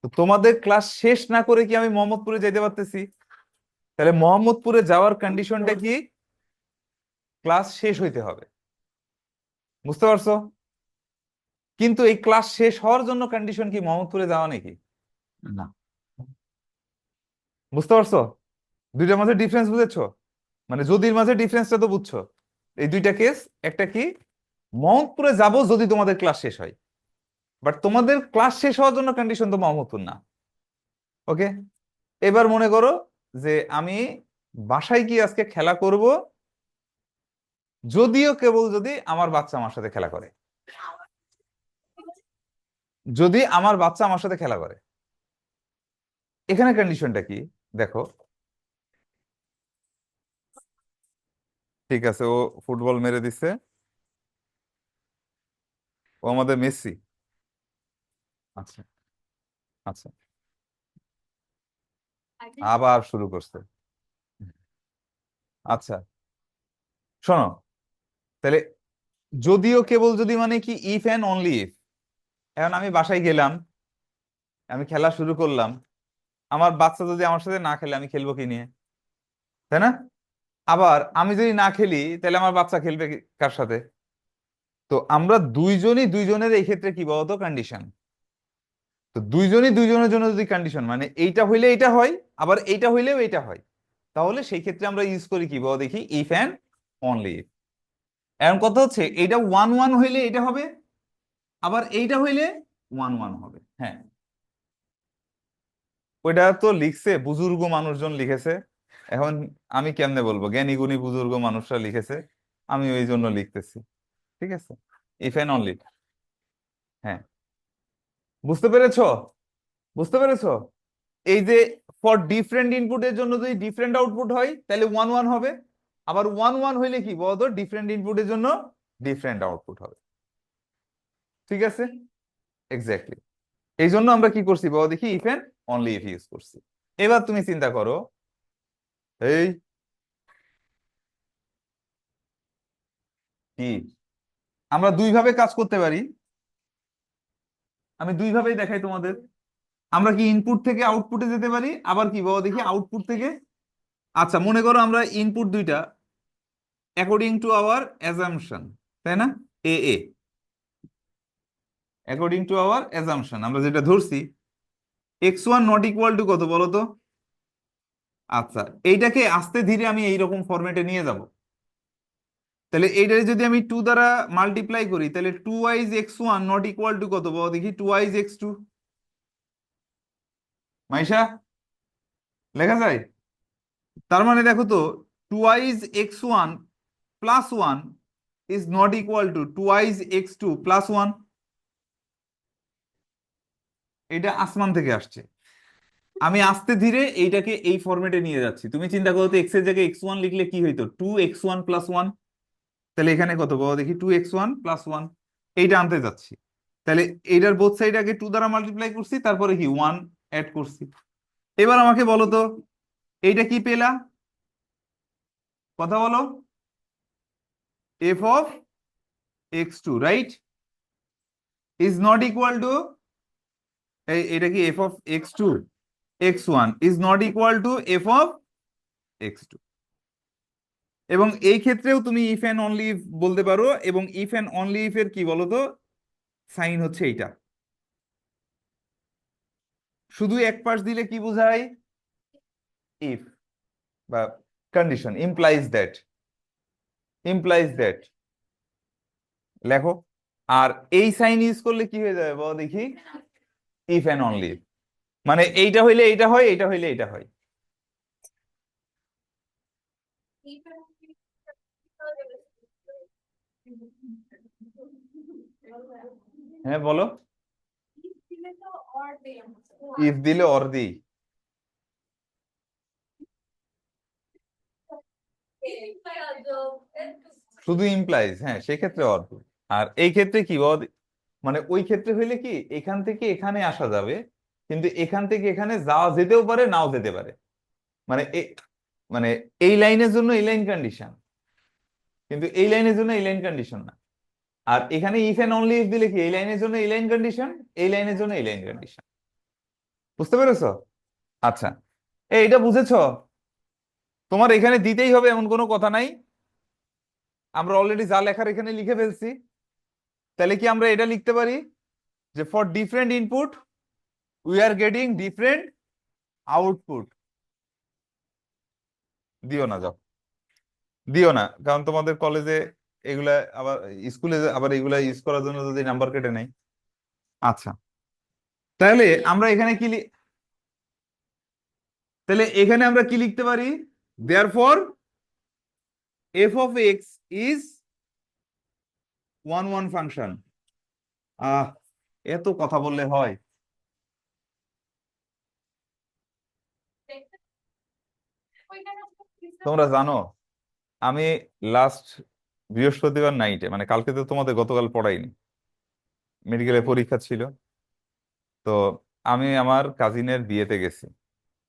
তো তোমাদের ক্লাস শেষ না করে কি আমি মোহাম্মদপুরে যাইতে পারতেছি? তাহলে মোহাম্মদপুরে যাওয়ার কন্ডিশনটা কি? ক্লাস শেষ হইতে হবে। বুঝতে পারছো? কিন্তু এই ক্লাস শেষ হওয়ার জন্য কন্ডিশন কি মোহাম্মদপুরে যাওয়া নাকি? না। বুঝতে পারছো? দুইটার মাঝে ডিফারেন্স বুঝেছো? মানে যদির মাঝে ডিফারেন্সটা তো বুঝছো। এই দুইটা কেস, একটা কি মোহাম্মদপুরে যাব যদি তোমাদের ক্লাস শেষ হয়, বাট তোমাদের ক্লাস শেষ হওয়ার জন্য কন্ডিশন তো মোহাম্মদপুর না। ওকে, এবার মনে করো যে আমি বাসায় কি আজকে খেলা করব, যদিও কেবল যদি আমার বাচ্চা আমার সাথে খেলা করে, যদি আমার বাচ্চা আমার সাথে খেলা করে, এখানে কন্ডিশনটা কি? দেখো, ঠিক আছে, ও ফুটবল মেরে দিছে, ও আমাদের মেসি। আচ্ছা, আচ্ছা, আবার শুরু করছে। আচ্ছা শোনো, তাহলে যদিও কেবল যদি মানে কি ইফ এন্ড অনলি ইফ। এখন আমি বাসায় গেলাম, আমি খেলা শুরু করলাম, আমার বাচ্চা যদি আমার সাথে না খেলে আমি খেলবো কি নিয়ে, তাই না? আবার আমি যদি না খেলি তাহলে আমার বাচ্চা খেলবে কার সাথে? তো আমরা দুইজনই দুইজনের এই ক্ষেত্রে কি বলতো কন্ডিশন। তো দুইজনই দুইজনের জন্য যদি কন্ডিশন, মানে এইটা হইলে এইটা হয়, আবার এইটা হইলেও এইটা হয়, তাহলে সেই ক্ষেত্রে আমরা ইউজ করি কি বলো দেখি, ইফ এন্ড অনলি ইফ। এমন কথা হচ্ছে এটা ওয়ান ওয়ান হইলে এটা হবে, আবার এইটা হইলে ওয়ান ওয়ান হবে। হ্যাঁ, ওইটা তো লিখছে বুজুর্গ মানুষজন লিখেছে। এখন আমি কেমনে বলবো, জ্ঞানী গুণী বুজুর্গ মানুষরা লিখেছে, আমি ওই জন্য লিখতেছি। ঠিক আছে, ইফ এন্ড অনলি। হ্যাঁ, বুঝতে পেরেছো? বুঝতে পেরেছো? এই যে ফর ডিফারেন্ট ইনপুটের জন্য যদি ডিফারেন্ট আউটপুট হয় তাহলে ওয়ান ওয়ান হবে, আবার ওয়ান ওয়ান হইলে কি বলতো, ডিফারেন্ট ইনপুটের জন্য ডিফারেন্ট আউটপুট হবে। ঠিক আছে, এক্স্যাক্টলি। এই জন্য আমরা কি করছি বাবা দেখি, if and only if use করছি। এবার তুমি চিন্তা করো, এই কি আমরা দুই ভাবে কাজ করতে পারি, আমি দুই ভাবেই দেখাই তোমাদের। আমরা কি ইনপুট থেকে আউটপুটে যেতে পারি, আবার কি বাবা দেখি আউটপুট থেকে। আচ্ছা মনে করো আমরা ইনপুট দুইটা অ্যাকর্ডিং টু আওয়ার অ্যাজাম্পশন, তাই না? এ এ অ্যাকর্ডিং টু আওয়ার অ্যাজাম্পশন আমরা যেটা ধরছি, x one not equal to কত বলো তো? আচ্ছা, এইটাকে আস্তে ধীরে আমি এইরকম ফরম্যাটে নিয়ে যাব। তাহলে এইটারে যদি আমি টু দ্বারা মাল্টিপ্লাই করি, তাহলে twice x one not equal to কত বলো দেখি, twice x two. Maisha, লেখা যায়? তার মানে দেখো তো, twice x one plus one is not equal to twice x two plus one. এটা আসমান থেকে আসছে, আমি আস্তে ধীরে এইটাকে এই ফরম্যাটে নিয়ে যাচ্ছি। তুমি চিন্তা করো তো, এক্স এর জায়গায় এক্স ওয়ান লিখলে কি হইতো, two x one plus one. তাহলে এখানে কত পাবো দেখি, two x one plus one, এইটা আনতে যাচ্ছি। তাহলে এইটার বোথ সাইড আগে টু দ্বারা মাল্টিপ্লাই করছি, তারপরে কি ওয়ান অ্যাড করছি। এবার আমাকে বলো তো এইটা কি পেলা, কথা বলো, f of x two right is not equal to, এটা কি f of x two x one is not equal to F of x two. এবং এই ক্ষেত্রেও তুমি ইফ এন্ড অনলি ইফ বলতে পারো, এবং ইফ এন্ড অনলি ইফ এর কি বলতো সাইন হচ্ছে এইটা। শুধু এক পাশ দিলে কি বোঝায়, ইফ বা কন্ডিশন, ইমপ্লাইজ দ্যাট লেখো। আর এই সাইন ইউজ করলে কি হয়ে যাবে বলো দেখি, ইফ এন্ড অনলি ইফ, মানে এইটা হইলে এইটা হয়, এইটা হইলে এইটা হয়। হ্যাঁ বলো, ইফ দিলে অর দিই, শুধু ইমপ্লাইজ, হ্যাঁ সেক্ষেত্রে অর দিই। আর এই ক্ষেত্রে কি বল, মানে ওই ক্ষেত্রে হইলে কি এখান থেকে এখানে আসা যাবে, কিন্তু এখান থেকে এখানে যাওয়া যেতেও পারে নাও যেতে পারে। মানে মানে এই লাইনের জন্য এই লাইন কন্ডিশন, কিন্তু এই লাইনের জন্য এই লাইন কন্ডিশন না। আর এখানে ইফ এন্ড অনলি ইফ দিলে কি এই লাইনের জন্য এই লাইন কন্ডিশন, এই লাইনের জন্য এই লাইন কন্ডিশন। বুঝতে পেরেছো? আচ্ছা, এইটা বুঝেছো? তোমার এখানে দিতেই হবে এমন কোনো কথা নাই, আমরা অলরেডি যা লেখার এখানে লিখে ফেলছি। তাহলে কি আমরা এটা লিখতে পারি যে for different input we are getting different output. দিও না, যাও, দিও না, কারণ তোমাদের কলেজে এগুলা আবার, স্কুলে আবার এগুলা ইউজ করার জন্য যদি নাম্বার কেটে নেয়। আচ্ছা, তাহলে আমরা এখানে কি তাহলে এখানে আমরা কি লিখতে পারি, therefore F of x is one one function. আহ এত কথা বললে হয়? তোমরা জানো আমি লাস্ট বৃহস্পতিবার নাইটে, মানে কালকে তো তোমাদের গতকাল পড়াইনি, মেডিকেলের পরীক্ষা ছিল, তো আমি আমার কাজিনের বিয়েতে গেছি,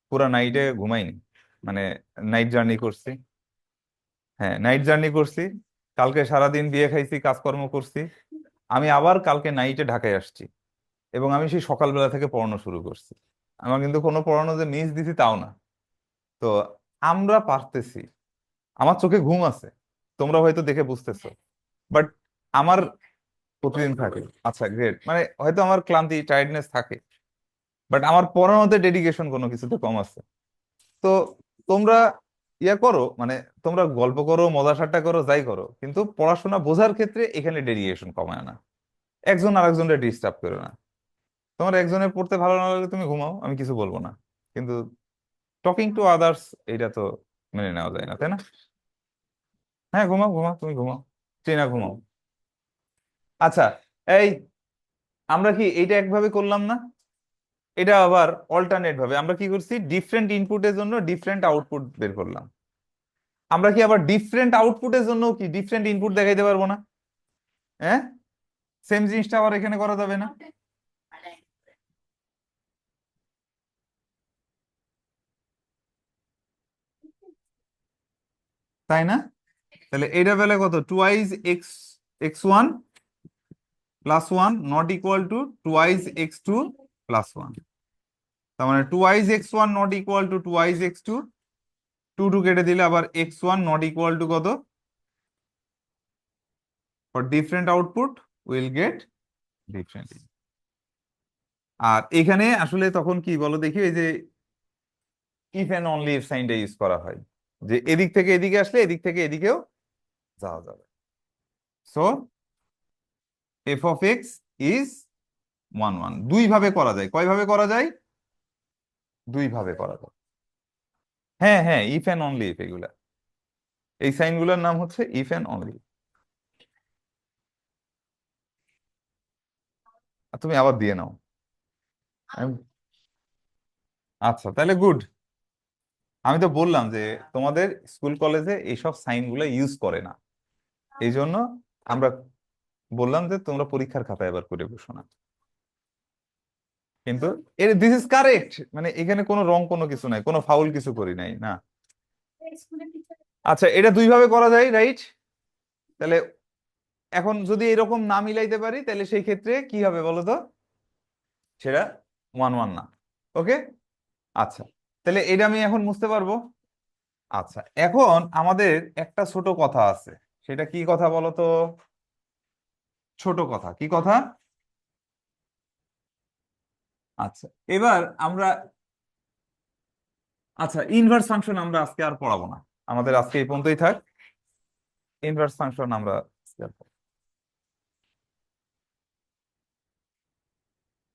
পুরা নাইটে ঘুমাইনি, মানে নাইট জার্নি করছি। হ্যাঁ নাইট জার্নি করছি, কালকে সারাদিন বিয়ে খাইছি, কাজকর্ম করছি। আমি আবার কালকে নাইটে ঢাকায় আসছি, এবং আমি সেই সকালবেলা থেকে পড়ানো শুরু করছি। আমার কিন্তু কোনো পড়ানো যে মিস দিছি তাও না। তো আমরা পারতেছি, আমার চোখে ঘুম আছে, তোমরা হয়তো দেখে বুঝতেছো, বাট আমার প্রতিদিন থাকে। আচ্ছা গ্রেট, মানে হয়তো আমার ক্লান্তি টায়ার্ডনেস থাকে, বাট আমার পড়ানোতে ডেডিকেশন কোনো কিছুতে কম আছে। তো তোমরা ইয়া করো, মানে তোমরা গল্প করো, মজা ঠাট্টা করো, যাই করো, কিন্তু পড়াশোনা বোঝার ক্ষেত্রে এখানে ডেডিকেশন কমায় না। একজন আরেকজনের ডিস্টার্ব করো না। তোমার একজনের পড়তে ভালো না লাগলে তুমি ঘুমাও, আমি কিছু বলবো না, কিন্তু টকিং টু আদার্স এটা তো মেনে নেওয়া যায় না, তাই না? হ্যাঁ ঘুমাও, ঘুমাও, তুমি ঘুমাও, ট্রেনা ঘুমাও। আচ্ছা, এই আমরা কি এইটা একভাবে করলাম না, এটা আবার অল্টারনেট ভাবে আমরা কি করছি, ডিফারেন্ট ইনপুটের জন্য ডিফারেন্ট আউটপুট বের করলাম। আমরা কি আবার ডিফারেন্ট আউটপুটের জন্য কি ডিফারেন্ট ইনপুট দেখাইতে পারবো না? হ্যাঁ, সেম জিনিসটা আবার এখানে করা যাবে না? তাই না? তাহলে এটা বেলা কত, twice x x one plus one not equal to twice x two plus one. তার মানে twice x one not equal to twice x two, two two কেটে দিলে আবার x one not equal to কত, for different output will get different. আর এখানে আসলে তখন কি বলো দেখি, এই যে ইফ এন্ড অনলি ইফ সাইনটা ইউজ করা হয়, যে এদিক থেকে এদিকে আসলে এদিক থেকে এদিকেও যাওয়া যাবে। So F of x is one one, দুই ভাবে করা যায়। কয় ভাবে করা যায়? দুই ভাবে করা যায়। হ্যাঁ হ্যাঁ, ইফ এন্ড অনলি ইফ এগুলা। এই সাইনগুলোর নাম হচ্ছে ইফ এন্ড অনলি। তুমি আবার দিয়ে নাও। আমি- আচ্ছা, তাহলে গুড। আমি তো বললাম যে তোমাদের স্কুল কলেজে এইসব সাইনগুলো ইউজ করে না, এই জন্য আমরা বললাম যে তোমরা পরীক্ষার খাতায় এবার করে বসো না। কিন্তু এর দিস ইজ কারেক্ট, মানে এখানে কোনো রং কোনো কিছু নাই, কোনো ফাউল কিছু করি নাই না। স্কুলের টিচার। আচ্ছা, এটা দুই ভাবে করা যায়, রাইট? তাহলে এখন যদি এরকম না মিলাইতে পারি তাহলে সেই ক্ষেত্রে কি হবে বলো তো? সেটা 1-1 না। ওকে। আচ্ছা, তাহলে এটা আমি এখন বুঝতে পারবো। আচ্ছা, এখন আমাদের একটা ছোট কথা আছে, সেটা কি কথা বলো তো? ছোট কথা, কি কথা? আচ্ছা, এবার আমরা, আচ্ছা, ইনভার্স ফাংশন আমরা আজকে আর পড়াবো না, আমাদের আজকে এই পর্যন্তই থাক। ইনভার্স ফাংশন আমরা আজকে আর পড়াবো না।